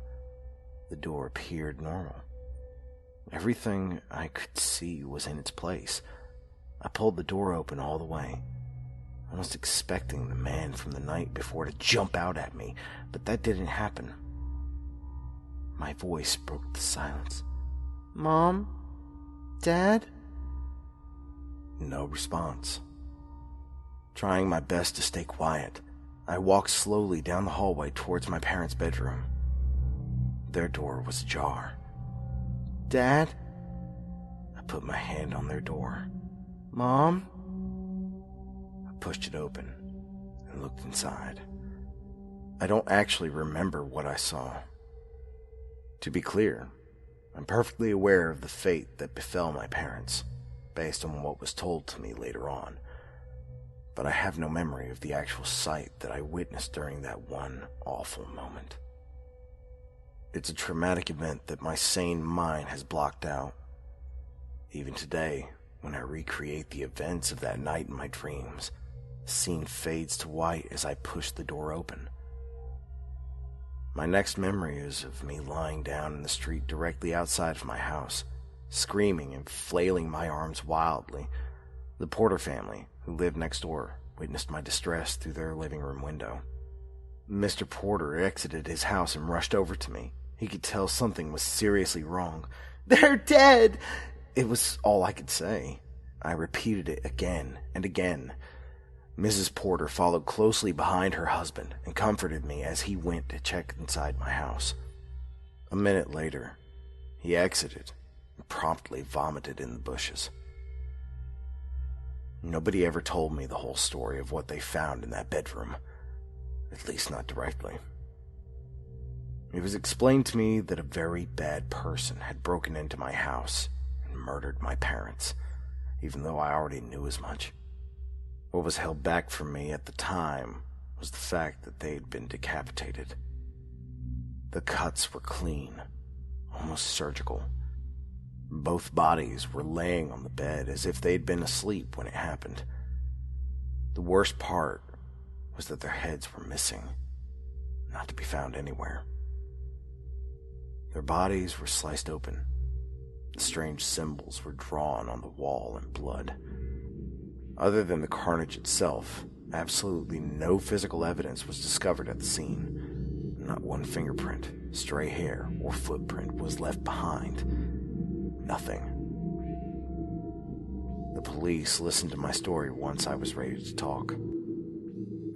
the door appeared normal. Everything I could see was in its place. I pulled the door open all the way, almost expecting the man from the night before to jump out at me, but that didn't happen. My voice broke the silence. "Mom? Dad?" No response. Trying my best to stay quiet, I walked slowly down the hallway towards my parents' bedroom. Their door was ajar. "Dad?" I put my hand on their door. "Mom?" I pushed it open and looked inside. I don't actually remember what I saw. To be clear, I'm perfectly aware of the fate that befell my parents, based on what was told to me later on. But I have no memory of the actual sight that I witnessed during that one awful moment. It's a traumatic event that my sane mind has blocked out. Even today, when I recreate the events of that night in my dreams, the scene fades to white as I push the door open. My next memory is of me lying down in the street directly outside of my house, screaming and flailing my arms wildly. The Porter family, who lived next door, witnessed my distress through their living room window. Mr. Porter exited his house and rushed over to me. He could tell something was seriously wrong. "They're dead!" It was all I could say. I repeated it again and again. Mrs. Porter followed closely behind her husband and comforted me as he went to check inside my house. A minute later, he exited and promptly vomited in the bushes. Nobody ever told me the whole story of what they found in that bedroom, at least not directly. It was explained to me that a very bad person had broken into my house and murdered my parents, even though I already knew as much. What was held back from me at the time was the fact that they had been decapitated. The cuts were clean, almost surgical. Both bodies were laying on the bed as if they'd been asleep when it happened. The worst part was that their heads were missing, not to be found anywhere. Their bodies were sliced open. The strange symbols were drawn on the wall in blood. Other than the carnage itself, absolutely no physical evidence was discovered at the scene. Not one fingerprint, stray hair, or footprint was left behind. Nothing. The police listened to my story once I was ready to talk.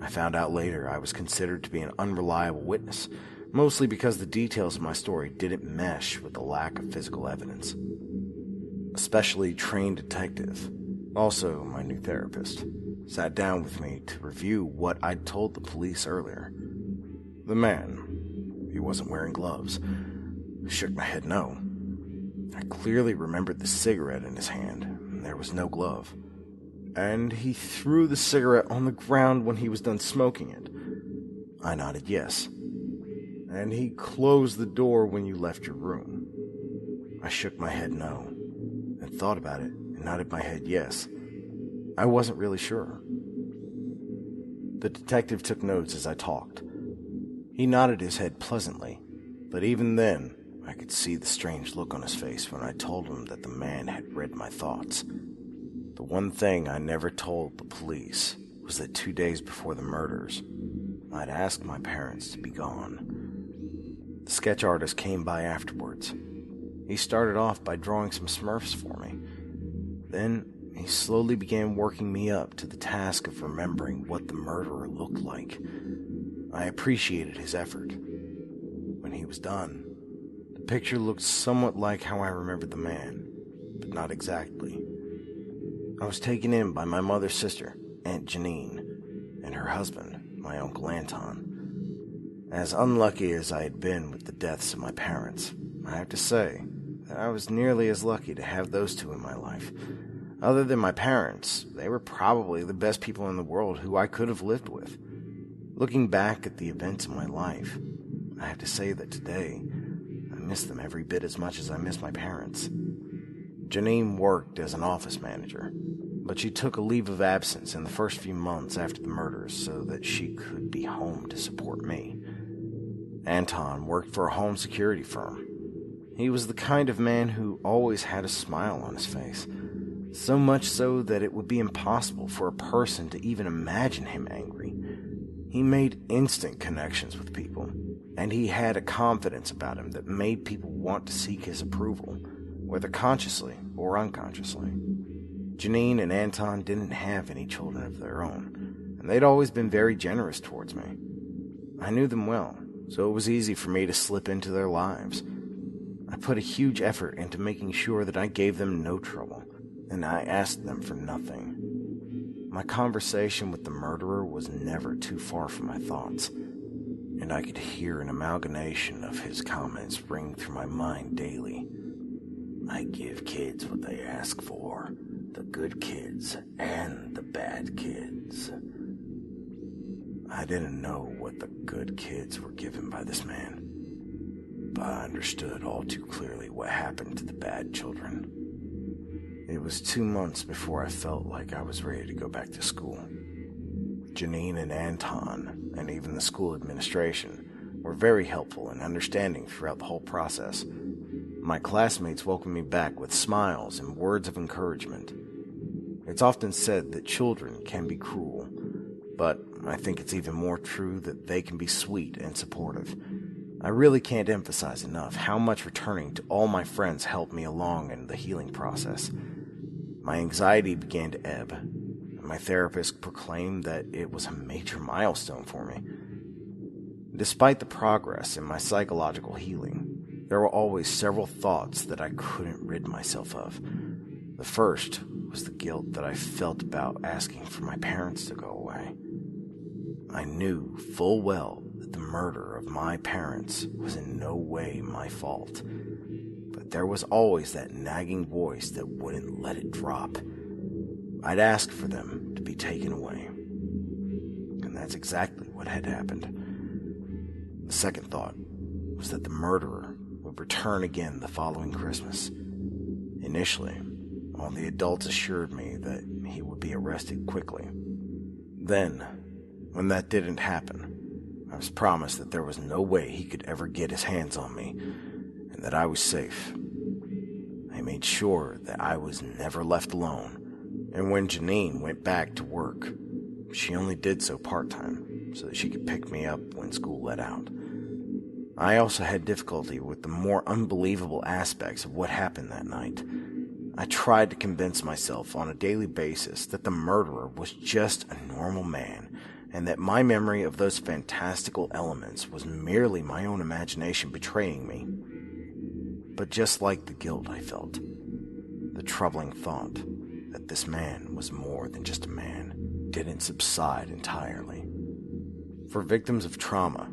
I found out later I was considered to be an unreliable witness, mostly because the details of my story didn't mesh with the lack of physical evidence. A specially trained detective, also my new therapist, sat down with me to review what I'd told the police earlier. The man, he wasn't wearing gloves. I shook my head no. I clearly remembered the cigarette in his hand, and there was no glove. And he threw the cigarette on the ground when he was done smoking it. I nodded yes. And he closed the door when you left your room. I shook my head no, and thought about it, and nodded my head yes. I wasn't really sure. The detective took notes as I talked. He nodded his head pleasantly, but even then, I could see the strange look on his face when I told him that the man had read my thoughts. The one thing I never told the police was that 2 days before the murders, I'd asked my parents to be gone. The sketch artist came by afterwards. He started off by drawing some Smurfs for me. Then he slowly began working me up to the task of remembering what the murderer looked like. I appreciated his effort. When he was done, the picture looked somewhat like how I remembered the man, but not exactly. I was taken in by my mother's sister, Aunt Janine, and her husband, my Uncle Anton. As unlucky as I had been with the deaths of my parents, I have to say that I was nearly as lucky to have those two in my life. Other than my parents, they were probably the best people in the world who I could have lived with. Looking back at the events of my life, I have to say that today, I miss them every bit as much as I miss my parents. Janine worked as an office manager, but she took a leave of absence in the first few months after the murders so that she could be home to support me. Anton worked for a home security firm. He was the kind of man who always had a smile on his face, so much so that it would be impossible for a person to even imagine him angry. He made instant connections with people, and he had a confidence about him that made people want to seek his approval, whether consciously or unconsciously. Janine and Anton didn't have any children of their own, and they'd always been very generous towards me. I knew them well, so it was easy for me to slip into their lives. I put a huge effort into making sure that I gave them no trouble, and I asked them for nothing. My conversation with the murderer was never too far from my thoughts, and I could hear an amalgamation of his comments ring through my mind daily. I give kids what they ask for, the good kids and the bad kids. I didn't know what the good kids were given by this man, but I understood all too clearly what happened to the bad children. It was 2 months before I felt like I was ready to go back to school. Janine and Anton, and even the school administration, were very helpful and understanding throughout the whole process. My classmates welcomed me back with smiles and words of encouragement. It's often said that children can be cruel, but I think it's even more true that they can be sweet and supportive. I really can't emphasize enough how much returning to all my friends helped me along in the healing process. My anxiety began to ebb, and my therapist proclaimed that it was a major milestone for me. Despite the progress in my psychological healing, there were always several thoughts that I couldn't rid myself of. The first was the guilt that I felt about asking for my parents to go away. I knew full well that the murder of my parents was in no way my fault, but there was always that nagging voice that wouldn't let it drop. I'd ask for them to be taken away, and that's exactly what had happened. The second thought was that the murderer would return again the following Christmas. Initially, all the adults assured me that he would be arrested quickly. Then, when that didn't happen, I was promised that there was no way he could ever get his hands on me, and that I was safe. I made sure that I was never left alone, and when Janine went back to work, she only did so part-time, so that she could pick me up when school let out. I also had difficulty with the more unbelievable aspects of what happened that night. I tried to convince myself on a daily basis that the murderer was just a normal man, and that my memory of those fantastical elements was merely my own imagination betraying me. But just like the guilt I felt, the troubling thought that this man was more than just a man didn't subside entirely. For victims of trauma,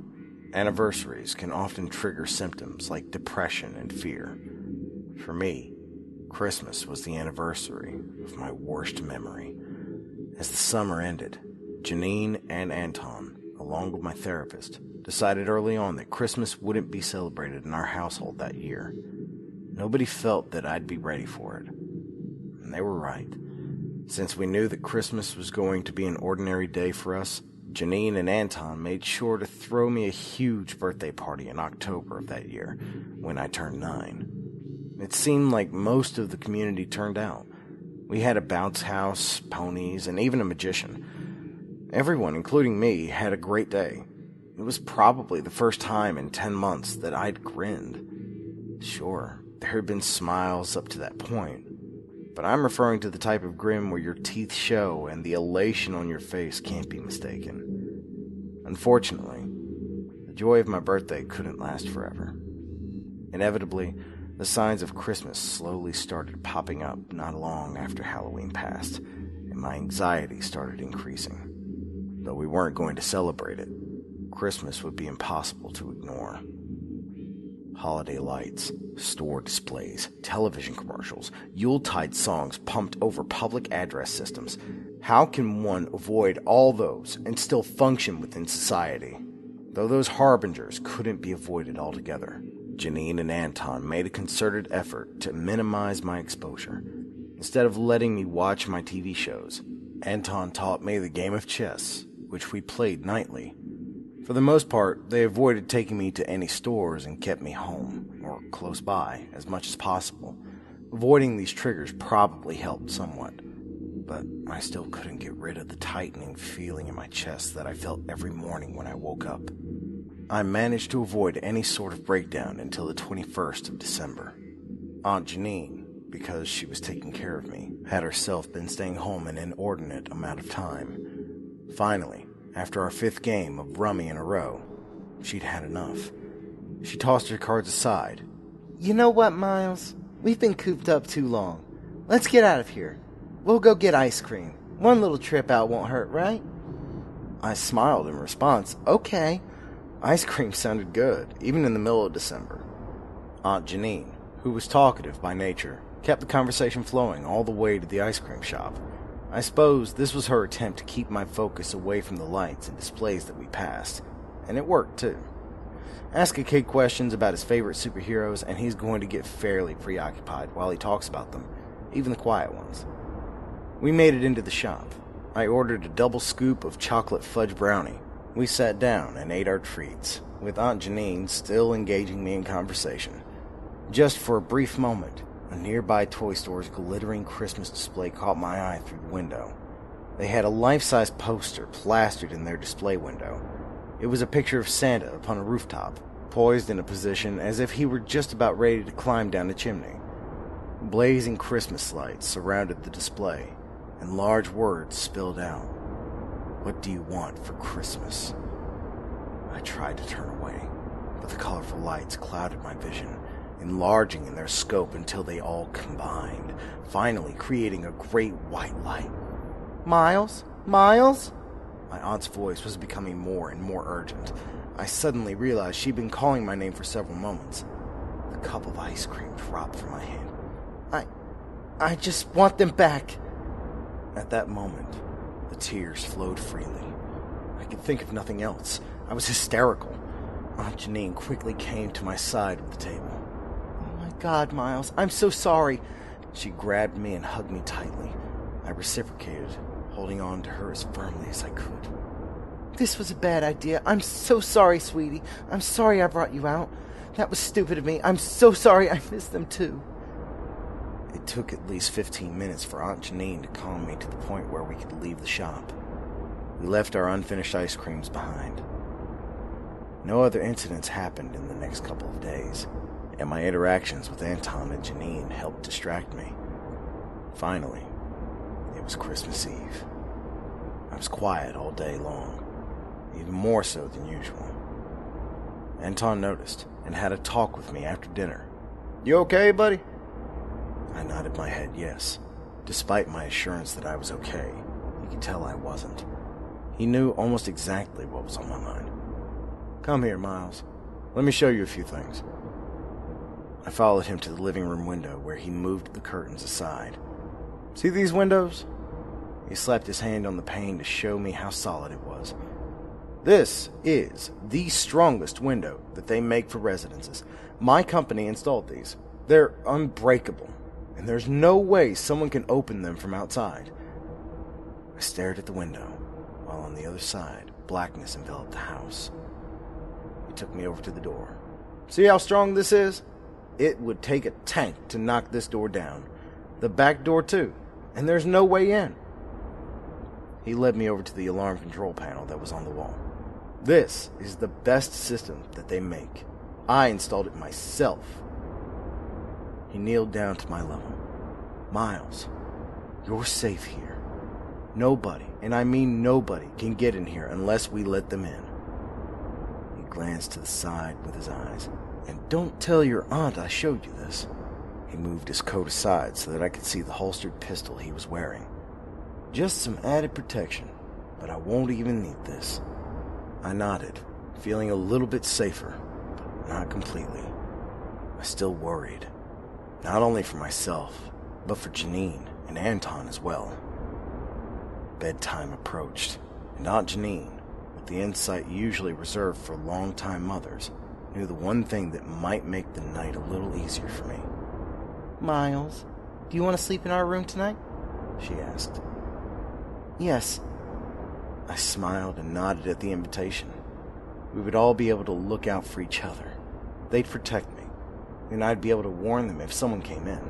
anniversaries can often trigger symptoms like depression and fear. For me, Christmas was the anniversary of my worst memory. As the summer ended, Janine and Anton, along with my therapist, decided early on that Christmas wouldn't be celebrated in our household that year. Nobody felt that I'd be ready for it. And they were right. Since we knew that Christmas was going to be an ordinary day for us, Janine and Anton made sure to throw me a huge birthday party in October of that year, when I turned 9. It seemed like most of the community turned out. We had a bounce house, ponies, and even a magician. Everyone, including me, had a great day. It was probably the first time in 10 months that I'd grinned. Sure, there had been smiles up to that point, but I'm referring to the type of grin where your teeth show and the elation on your face can't be mistaken. Unfortunately, the joy of my birthday couldn't last forever. Inevitably, the signs of Christmas slowly started popping up not long after Halloween passed, and my anxiety started increasing. Though we weren't going to celebrate it, Christmas would be impossible to ignore. Holiday lights, store displays, television commercials, Yuletide songs pumped over public address systems. How can one avoid all those and still function within society? Though those harbingers couldn't be avoided altogether, Janine and Anton made a concerted effort to minimize my exposure. Instead of letting me watch my TV shows, Anton taught me the game of chess, which we played nightly. For the most part, they avoided taking me to any stores and kept me home, or close by, as much as possible. Avoiding these triggers probably helped somewhat, but I still couldn't get rid of the tightening feeling in my chest that I felt every morning when I woke up. I managed to avoid any sort of breakdown until the 21st of December. Aunt Janine, because she was taking care of me, had herself been staying home an inordinate amount of time. Finally, after our 5th game of rummy in a row, she'd had enough. She tossed her cards aside. You know what, Miles? We've been cooped up too long. Let's get out of here. We'll go get ice cream. One little trip out won't hurt, right? I smiled in response. Okay. Ice cream sounded good, even in the middle of December. Aunt Janine, who was talkative by nature, kept the conversation flowing all the way to the ice cream shop. I suppose this was her attempt to keep my focus away from the lights and displays that we passed, and it worked too. Ask a kid questions about his favorite superheroes and he's going to get fairly preoccupied while he talks about them, even the quiet ones. We made it into the shop. I ordered a double scoop of chocolate fudge brownie. We sat down and ate our treats, with Aunt Janine still engaging me in conversation. Just for a brief moment, a nearby toy store's glittering Christmas display caught my eye through the window. They had a life-size poster plastered in their display window. It was a picture of Santa upon a rooftop, poised in a position as if he were just about ready to climb down the chimney. Blazing Christmas lights surrounded the display, and large words spilled out. What do you want for Christmas? I tried to turn away, but the colorful lights clouded my vision, enlarging in their scope until they all combined, finally creating a great white light. Miles? Miles? My aunt's voice was becoming more and more urgent. I suddenly realized she'd been calling my name for several moments. The cup of ice cream dropped from my hand. I just want them back. At that moment, the tears flowed freely. I could think of nothing else. I was hysterical. Aunt Janine quickly came to my side of the table. Oh my God, Miles, I'm so sorry. She grabbed me and hugged me tightly. I reciprocated, holding on to her as firmly as I could. This was a bad idea. I'm so sorry, sweetie. I'm sorry I brought you out. That was stupid of me. I'm so sorry I missed them too. It took at least 15 minutes for Aunt Janine to calm me to the point where we could leave the shop. We left our unfinished ice creams behind. No other incidents happened in the next couple of days, and my interactions with Anton and Janine helped distract me. Finally, it was Christmas Eve. I was quiet all day long, even more so than usual. Anton noticed and had a talk with me after dinner. You okay, buddy? I nodded my head yes. Despite my assurance that I was okay, he could tell I wasn't. He knew almost exactly what was on my mind. Come here, Miles. Let me show you a few things. I followed him to the living room window where he moved the curtains aside. See these windows? He slapped his hand on the pane to show me how solid it was. This is the strongest window that they make for residences. My company installed these. They're unbreakable, and there's no way someone can open them from outside. I stared at the window, while on the other side, blackness enveloped the house. He took me over to the door. See how strong this is? It would take a tank to knock this door down. The back door, too, and there's no way in. He led me over to the alarm control panel that was on the wall. This is the best system that they make. I installed it myself. He kneeled down to my level. Miles, you're safe here. Nobody, and I mean nobody, can get in here unless we let them in. He glanced to the side with his eyes. And don't tell your aunt I showed you this. He moved his coat aside so that I could see the holstered pistol he was wearing. Just some added protection, but I won't even need this. I nodded, feeling a little bit safer, but not completely. I still worried, not only for myself, but for Janine and Anton as well. Bedtime approached, and Aunt Janine, with the insight usually reserved for long-time mothers, knew the one thing that might make the night a little easier for me. Miles, do you want to sleep in our room tonight? She asked. Yes. I smiled and nodded at the invitation. We would all be able to look out for each other. They'd protect me, and I'd be able to warn them if someone came in.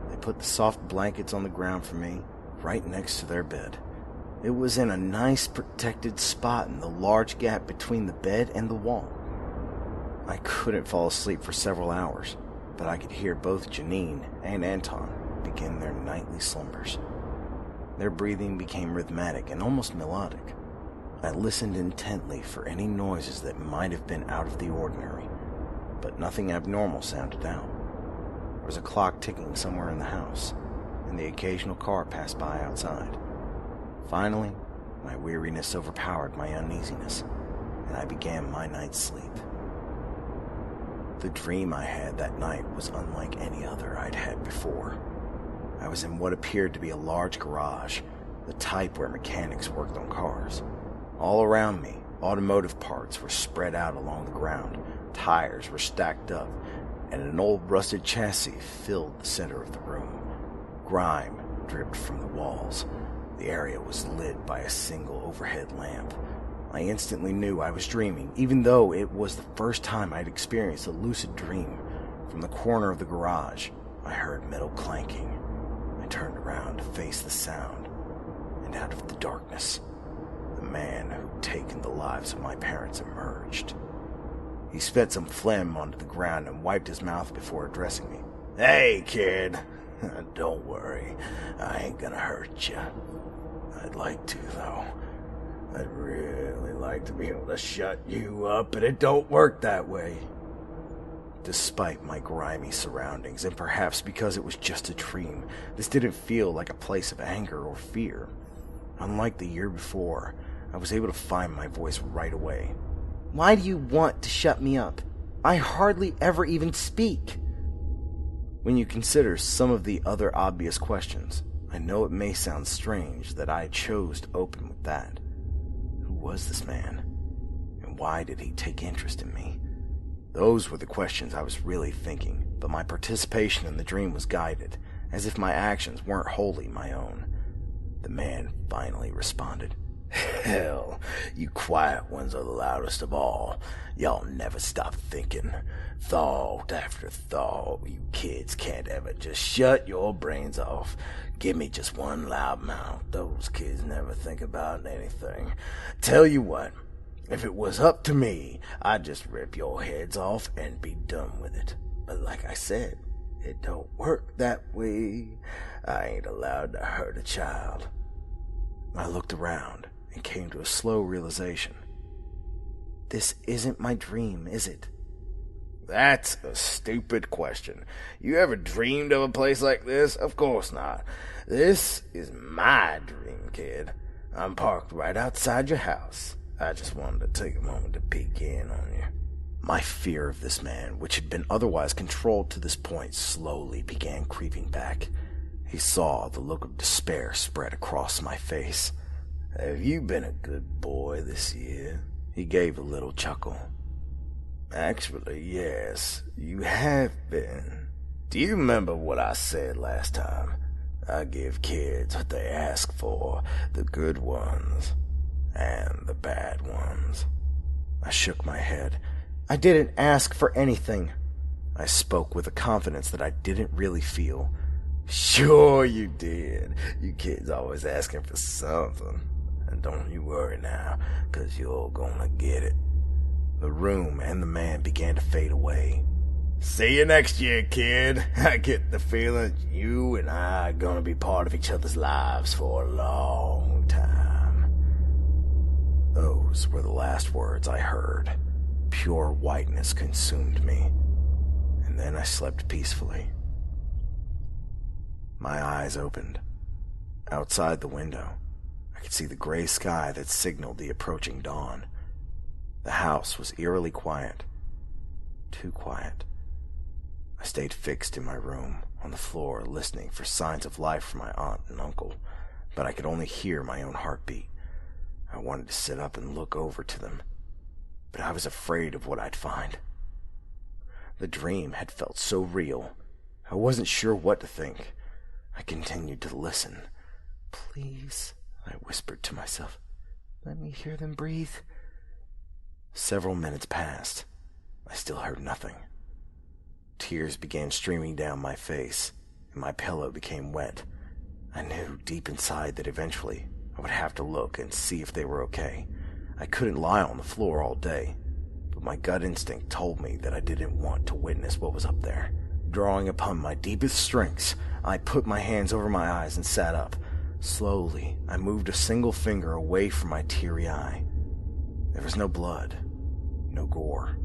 They put the soft blankets on the ground for me, right next to their bed. It was in a nice protected spot in the large gap between the bed and the wall. I couldn't fall asleep for several hours, but I could hear both Janine and Anton begin their nightly slumbers. Their breathing became rhythmic and almost melodic. I listened intently for any noises that might have been out of the ordinary, but nothing abnormal sounded out. There was a clock ticking somewhere in the house, and the occasional car passed by outside. Finally, my weariness overpowered my uneasiness, and I began my night's sleep. The dream I had that night was unlike any other I'd had before. I was in what appeared to be a large garage, the type where mechanics worked on cars. All around me, automotive parts were spread out along the ground, tires were stacked up, and an old rusted chassis filled the center of the room. Grime dripped from the walls. The area was lit by a single overhead lamp. I instantly knew I was dreaming, even though it was the first time I'd experienced a lucid dream. From the corner of the garage, I heard metal clanking. I turned around to face the sound, and out of the darkness, the man who'd taken the lives of my parents emerged. He spit some phlegm onto the ground and wiped his mouth before addressing me. "Hey, kid. Don't worry. I ain't gonna hurt you. I'd like to, though. I'd really like to be able to shut you up, but it don't work that way." Despite my grimy surroundings, and perhaps because it was just a dream, this didn't feel like a place of anger or fear. Unlike the year before, I was able to find my voice right away. Why do you want to shut me up? I hardly ever even speak. When you consider some of the other obvious questions, I know it may sound strange that I chose to open with that. Who was this man? And why did he take interest in me? Those were the questions I was really thinking, but my participation in the dream was guided, as if my actions weren't wholly my own. The man finally responded. "Hell, you quiet ones are the loudest of all. Y'all never stop thinking. Thought after thought. You kids can't ever just shut your brains off. Give me just one loud mouth. Those kids never think about anything. Tell you what, if it was up to me, I'd just rip your heads off and be done with it. But like I said, it don't work that way. I ain't allowed to hurt a child." I looked around and came to a slow realization. This isn't my dream, is it? That's a stupid question. You ever dreamed of a place like this? Of course not. This is my dream, kid. I'm parked right outside your house. I just wanted to take a moment to peek in on you. My fear of this man, which had been otherwise controlled to this point, slowly began creeping back. He saw the look of despair spread across my face. "Have you been a good boy this year?" He gave a little chuckle. "Actually, yes, you have been. Do you remember what I said last time? I give kids what they ask for, the good ones and the bad ones." I shook my head. I didn't ask for anything. I spoke with a confidence that I didn't really feel. "Sure you did. You kids always asking for something. And don't you worry now, 'cause you're gonna get it." The room and the man began to fade away. "See you next year, kid. I get the feeling you and I are gonna be part of each other's lives for a long time." Those were the last words I heard. Pure whiteness consumed me, and then I slept peacefully. My eyes opened. Outside the window, I could see the gray sky that signaled the approaching dawn. The house was eerily quiet. Too quiet. I stayed fixed in my room, on the floor, listening for signs of life from my aunt and uncle, but I could only hear my own heartbeat. I wanted to sit up and look over to them, but I was afraid of what I'd find. The dream had felt so real, I wasn't sure what to think. I continued to listen. "Please," I whispered to myself, "let me hear them breathe." Several minutes passed. I still heard nothing. Tears began streaming down my face, and my pillow became wet. I knew deep inside that eventually I would have to look and see if they were okay. I couldn't lie on the floor all day, but my gut instinct told me that I didn't want to witness what was up there. Drawing upon my deepest strengths, I put my hands over my eyes and sat up. Slowly, I moved a single finger away from my teary eye. There was no blood, no gore.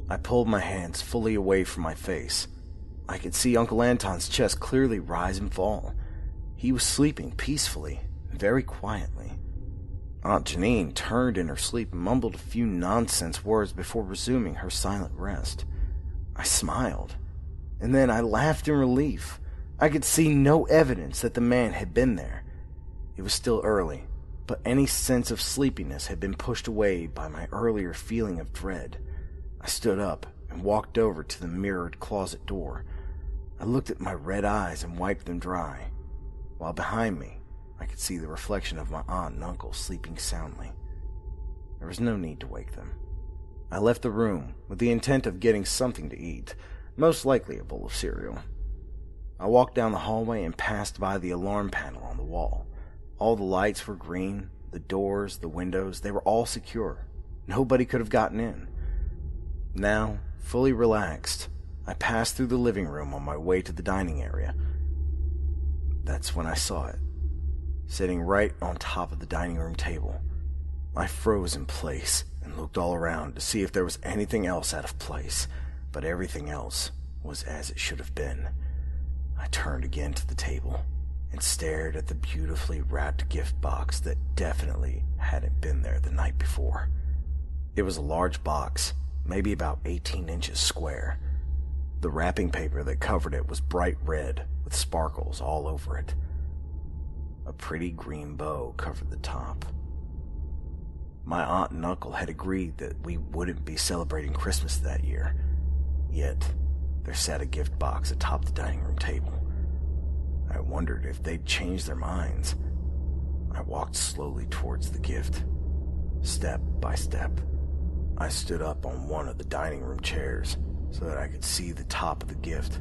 I pulled my hands fully away from my face. I could see Uncle Anton's chest clearly rise and fall. He was sleeping peacefully, very quietly. Aunt Janine turned in her sleep and mumbled a few nonsense words before resuming her silent rest. I smiled, and then I laughed in relief. I could see no evidence that the man had been there. It was still early, but any sense of sleepiness had been pushed away by my earlier feeling of dread. I stood up and walked over to the mirrored closet door. I looked at my red eyes and wiped them dry, while behind me I could see the reflection of my aunt and uncle sleeping soundly. There was no need to wake them. I left the room with the intent of getting something to eat, most likely a bowl of cereal. I walked down the hallway and passed by the alarm panel on the wall. All the lights were green, the doors, the windows, they were all secure. Nobody could have gotten in. Now, fully relaxed, I passed through the living room on my way to the dining area. That's when I saw it, sitting right on top of the dining room table. I froze in place and looked all around to see if there was anything else out of place, but everything else was as it should have been. I turned again to the table and stared at the beautifully wrapped gift box that definitely hadn't been there the night before. It was a large box, maybe about 18 inches square. The wrapping paper that covered it was bright red with sparkles all over it. A pretty green bow covered the top. My aunt and uncle had agreed that we wouldn't be celebrating Christmas that year, yet there sat a gift box atop the dining room table. I wondered if they'd changed their minds. I walked slowly towards the gift. Step by step, I stood up on one of the dining room chairs so that I could see the top of the gift.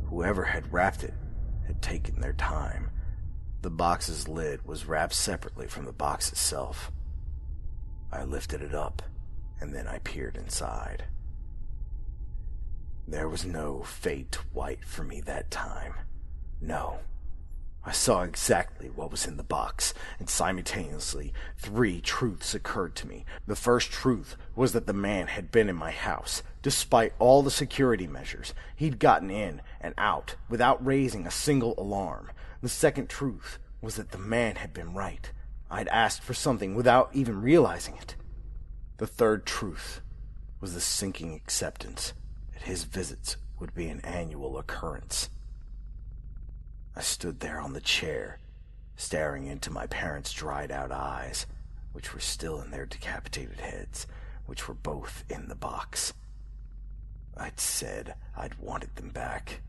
Whoever had wrapped it had taken their time. The box's lid was wrapped separately from the box itself. I lifted it up, and then I peered inside. There was no fade to white for me that time. No. I saw exactly what was in the box, and simultaneously, 3 truths occurred to me. The first truth was that the man had been in my house. Despite all the security measures, he'd gotten in and out without raising a single alarm. The second truth was that the man had been right. I'd asked for something without even realizing it. The third truth was the sinking acceptance that his visits would be an annual occurrence. I stood there on the chair, staring into my parents' dried-out eyes, which were still in their decapitated heads, which were both in the box. I'd said I'd wanted them back,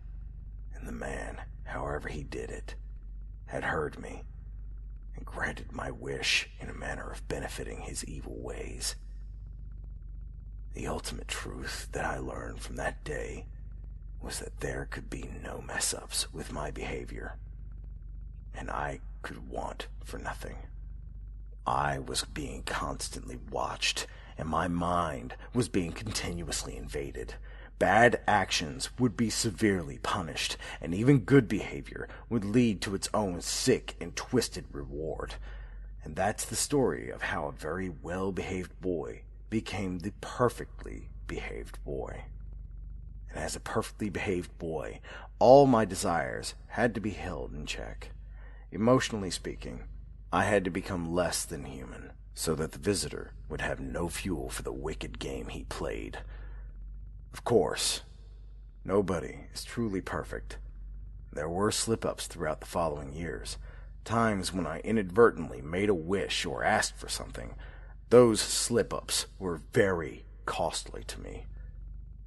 and the man, however he did it, had heard me and granted my wish in a manner of benefiting his evil ways. The ultimate truth that I learned from that day was that there could be no mess-ups with my behavior, and I could want for nothing. I was being constantly watched, and my mind was being continuously invaded. Bad actions would be severely punished, and even good behavior would lead to its own sick and twisted reward. And that's the story of how a very well-behaved boy became the perfectly behaved boy. And as a perfectly behaved boy, all my desires had to be held in check. Emotionally speaking, I had to become less than human, so that the visitor would have no fuel for the wicked game he played. Of course, nobody is truly perfect. There were slip-ups throughout the following years, times when I inadvertently made a wish or asked for something. Those slip-ups were very costly to me,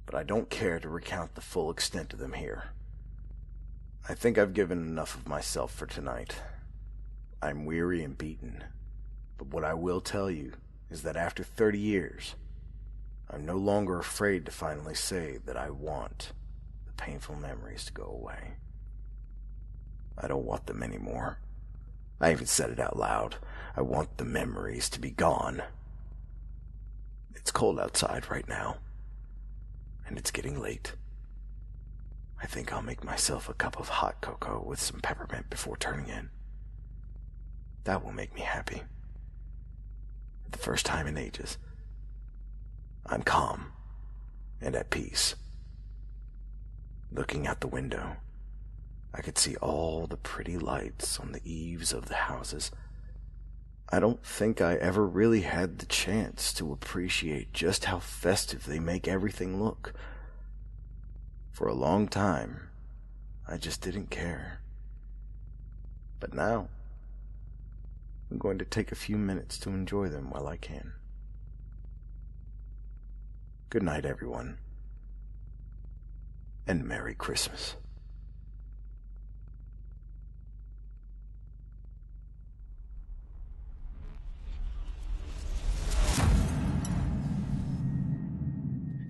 but I don't care to recount the full extent of them here. I think I've given enough of myself for tonight. I'm weary and beaten, but what I will tell you is that after 30 years, I'm no longer afraid to finally say that I want the painful memories to go away. I don't want them anymore. I even said it out loud. I want the memories to be gone. It's cold outside right now, and it's getting late. I think I'll make myself a cup of hot cocoa with some peppermint before turning in. That will make me happy. For the first time in ages, I'm calm and at peace. Looking out the window, I could see all the pretty lights on the eaves of the houses. I don't think I ever really had the chance to appreciate just how festive they make everything look. For a long time, I just didn't care. But now, I'm going to take a few minutes to enjoy them while I can. Good night, everyone, and Merry Christmas.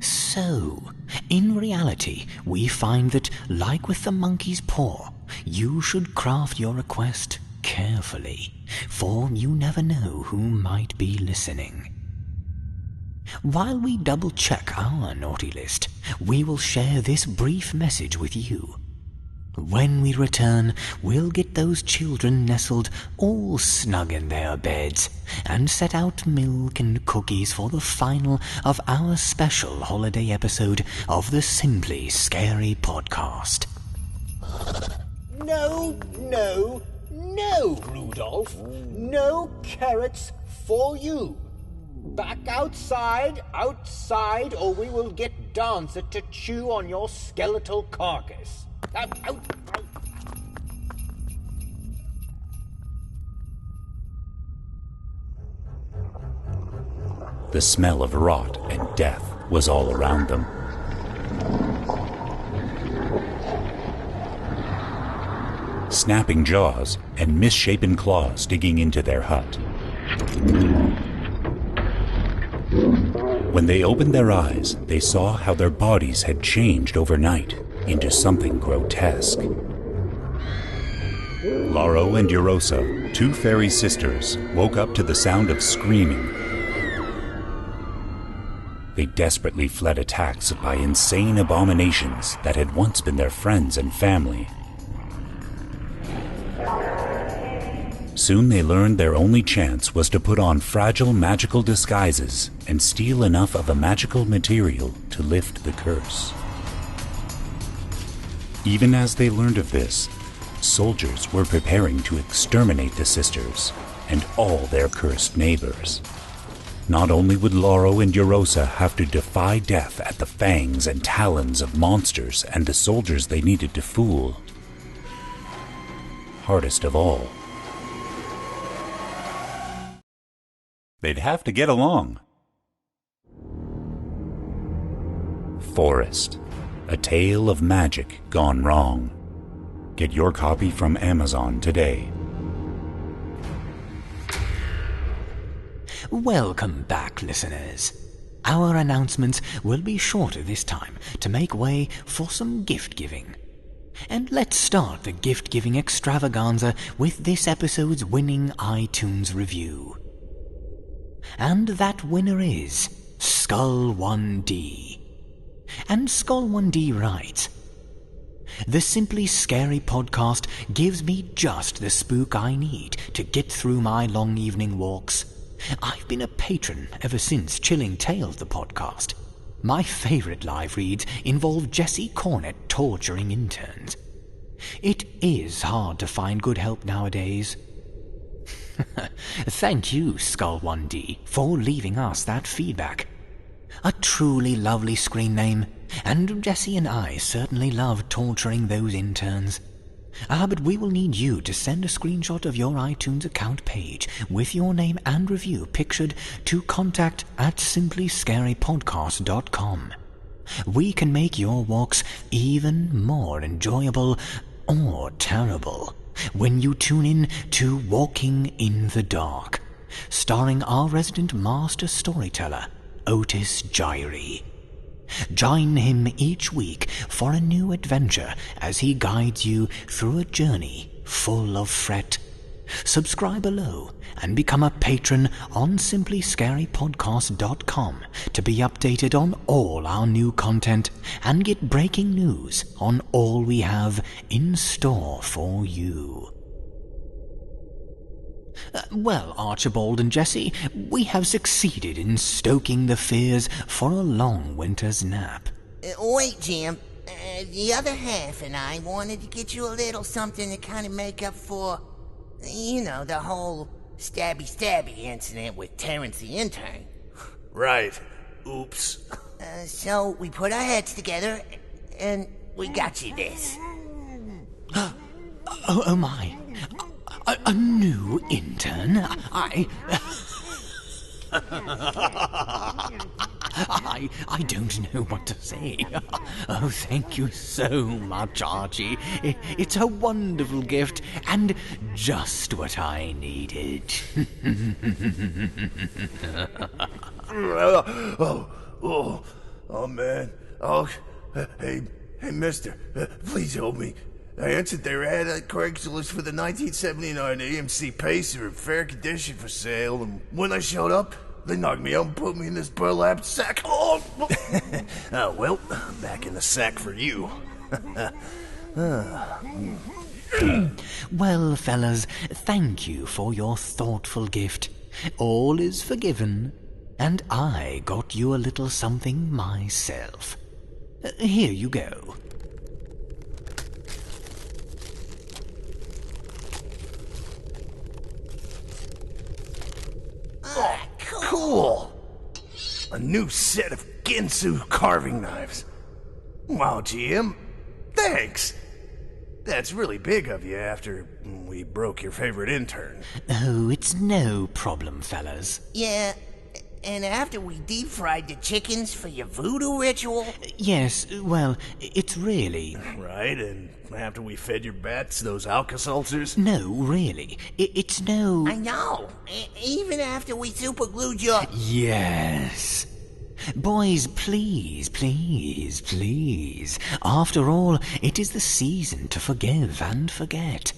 So, in reality, we find that, like with the monkey's paw, you should craft your request carefully, for you never know who might be listening. While we double-check our naughty list, we will share this brief message with you. When we return, we'll get those children nestled all snug in their beds and set out milk and cookies for the final of our special holiday episode of the Simply Scary podcast. No, Rudolph. No carrots for you. Back outside, or we will get Dancer to chew on your skeletal carcass. Out. The smell of rot and death was all around them. Snapping jaws and misshapen claws digging into their hut. When they opened their eyes, they saw how their bodies had changed overnight into something grotesque. Lauro and Eurosa, two fairy sisters, woke up to the sound of screaming. They desperately fled attacks by insane abominations that had once been their friends and family. Soon they learned their only chance was to put on fragile magical disguises and steal enough of a magical material to lift the curse. Even as they learned of this, soldiers were preparing to exterminate the sisters and all their cursed neighbors. Not only would Lauro and Eurosa have to defy death at the fangs and talons of monsters and the soldiers they needed to fool. Hardest of all, they'd have to get along. Forest, a tale of magic gone wrong. Get your copy from Amazon today. Welcome back, listeners. Our announcements will be shorter this time to make way for some gift-giving. And let's start the gift-giving extravaganza with this episode's winning iTunes review. And that winner is Skull1D. And Skull1D writes, "The Simply Scary podcast gives me just the spook I need to get through my long evening walks. I've been a patron ever since Chilling Tales the podcast. My favorite live reads involve Jesse Cornett torturing interns. It is hard to find good help nowadays." Thank you, Skull1D, for leaving us that feedback. A truly lovely screen name, and Jesse and I certainly love torturing those interns. But we will need you to send a screenshot of your iTunes account page with your name and review pictured to contact@simplyscarypodcast.com. We can make your walks even more enjoyable or terrible when you tune in to Walking in the Dark, starring our resident master storyteller, Otis Gyrie. Join him each week for a new adventure as he guides you through a journey full of fret. Subscribe below and become a patron on simplyscarypodcast.com to be updated on all our new content and get breaking news on all we have in store for you. Well, Archibald and Jesse, we have succeeded in stoking the fears for a long winter's nap. Wait, Jim. The other half and I wanted to get you a little something to kind of make up for, the whole stabby incident with Terrence the intern. Right. Oops. So we put our heads together and we got you this. Oh my. A new intern? I don't know what to say. Oh, thank you so much, Archie. It's a wonderful gift and just what I needed. Oh, man. Oh, hey, mister, please help me. I answered their ad at Craigslist for the 1979 AMC Pacer in fair condition for sale, and when I showed up, they knocked me out and put me in this burlap sack. Oh, well, I'm back in the sack for you. Well, fellas, thank you for your thoughtful gift. All is forgiven, and I got you a little something myself. Here you go. Cool! A new set of Ginsu carving knives. Wow, GM. Thanks! That's really big of you after we broke your favorite intern. Oh, it's no problem, fellas. Yeah, and after we deep-fried the chickens for your voodoo ritual? Yes, well, it's really... Right, and after we fed your bats those Alka-Seltzers? No, really. It's no... I know. Even after we superglued your... Yes. Boys, please. After all, it is the season to forgive and forget.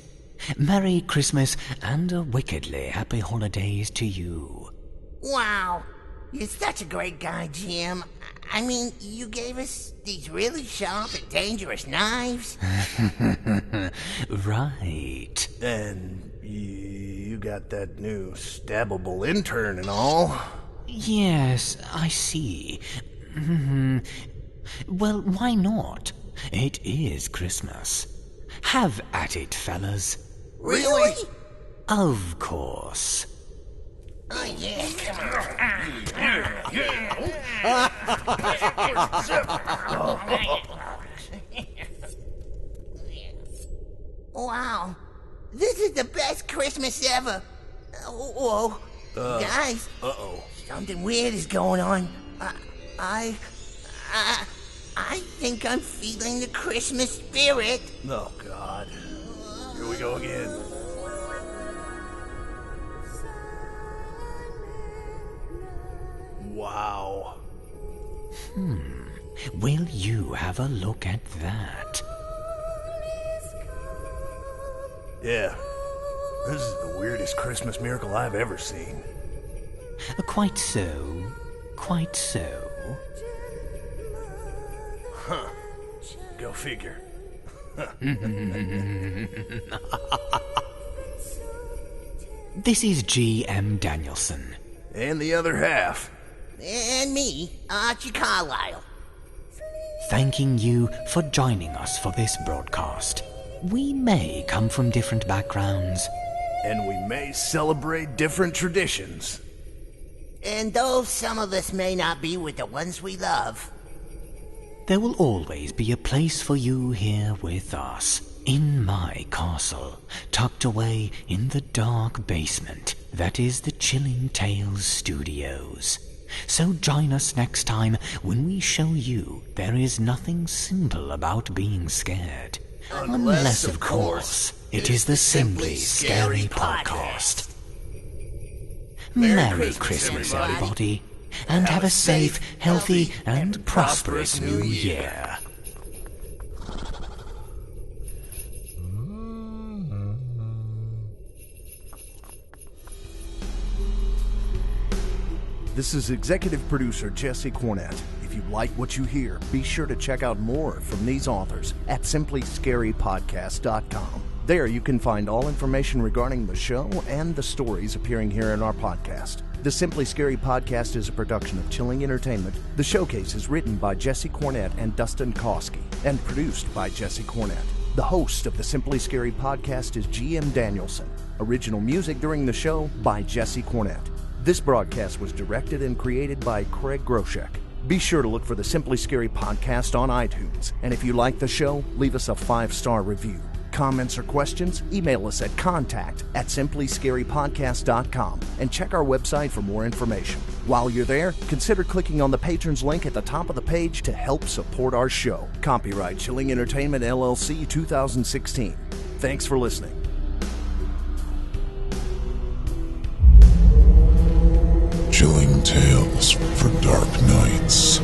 Merry Christmas and a wickedly happy holidays to you. Wow. You're such a great guy, Jim. I mean, you gave us these really sharp and dangerous knives. Right. And you got that new stabbable intern and all. Yes, I see. Well, why not? It is Christmas. Have at it, fellas. Really? Of course. Oh, yeah. Wow. This is the best Christmas ever. Whoa. Guys. Uh-oh. Something weird is going on. I think I'm feeling the Christmas spirit. Oh, God. Here we go again. Wow. Will you have a look at that? Yeah. This is the weirdest Christmas miracle I've ever seen. Quite so. Huh. Go figure. This is G.M. Danielson. And the other half. And me, Archie Carlisle. Thanking you for joining us for this broadcast. We may come from different backgrounds. And we may celebrate different traditions. And though some of us may not be with the ones we love, there will always be a place for you here with us, in my castle, tucked away in the dark basement that is the Chilling Tales Studios. So join us next time when we show you there is nothing simple about being scared. Unless, of course, it is the Simply Scary Podcast. Merry Christmas, everybody, and have a safe, healthy, and prosperous New Year. This is executive producer Jesse Cornett. If you like what you hear, be sure to check out more from these authors at simplyscarypodcast.com. There you can find all information regarding the show and the stories appearing here in our podcast. The Simply Scary Podcast is a production of Chilling Entertainment. The Showcase is written by Jesse Cornett and Dustin Kosky and produced by Jesse Cornett. The host of the Simply Scary Podcast is G.M. Danielson. Original music during the show by Jesse Cornett. This broadcast was directed and created by Craig Groshek. Be sure to look for the Simply Scary Podcast on iTunes. And if you like the show, leave us a 5-star review. Comments or questions? Email us at contact@simplyscarypodcast.com and check our website for more information. While you're there, consider clicking on the patrons link at the top of the page to help support our show. Copyright Chilling Entertainment LLC 2016. Thanks for listening. Chilling tales for dark nights.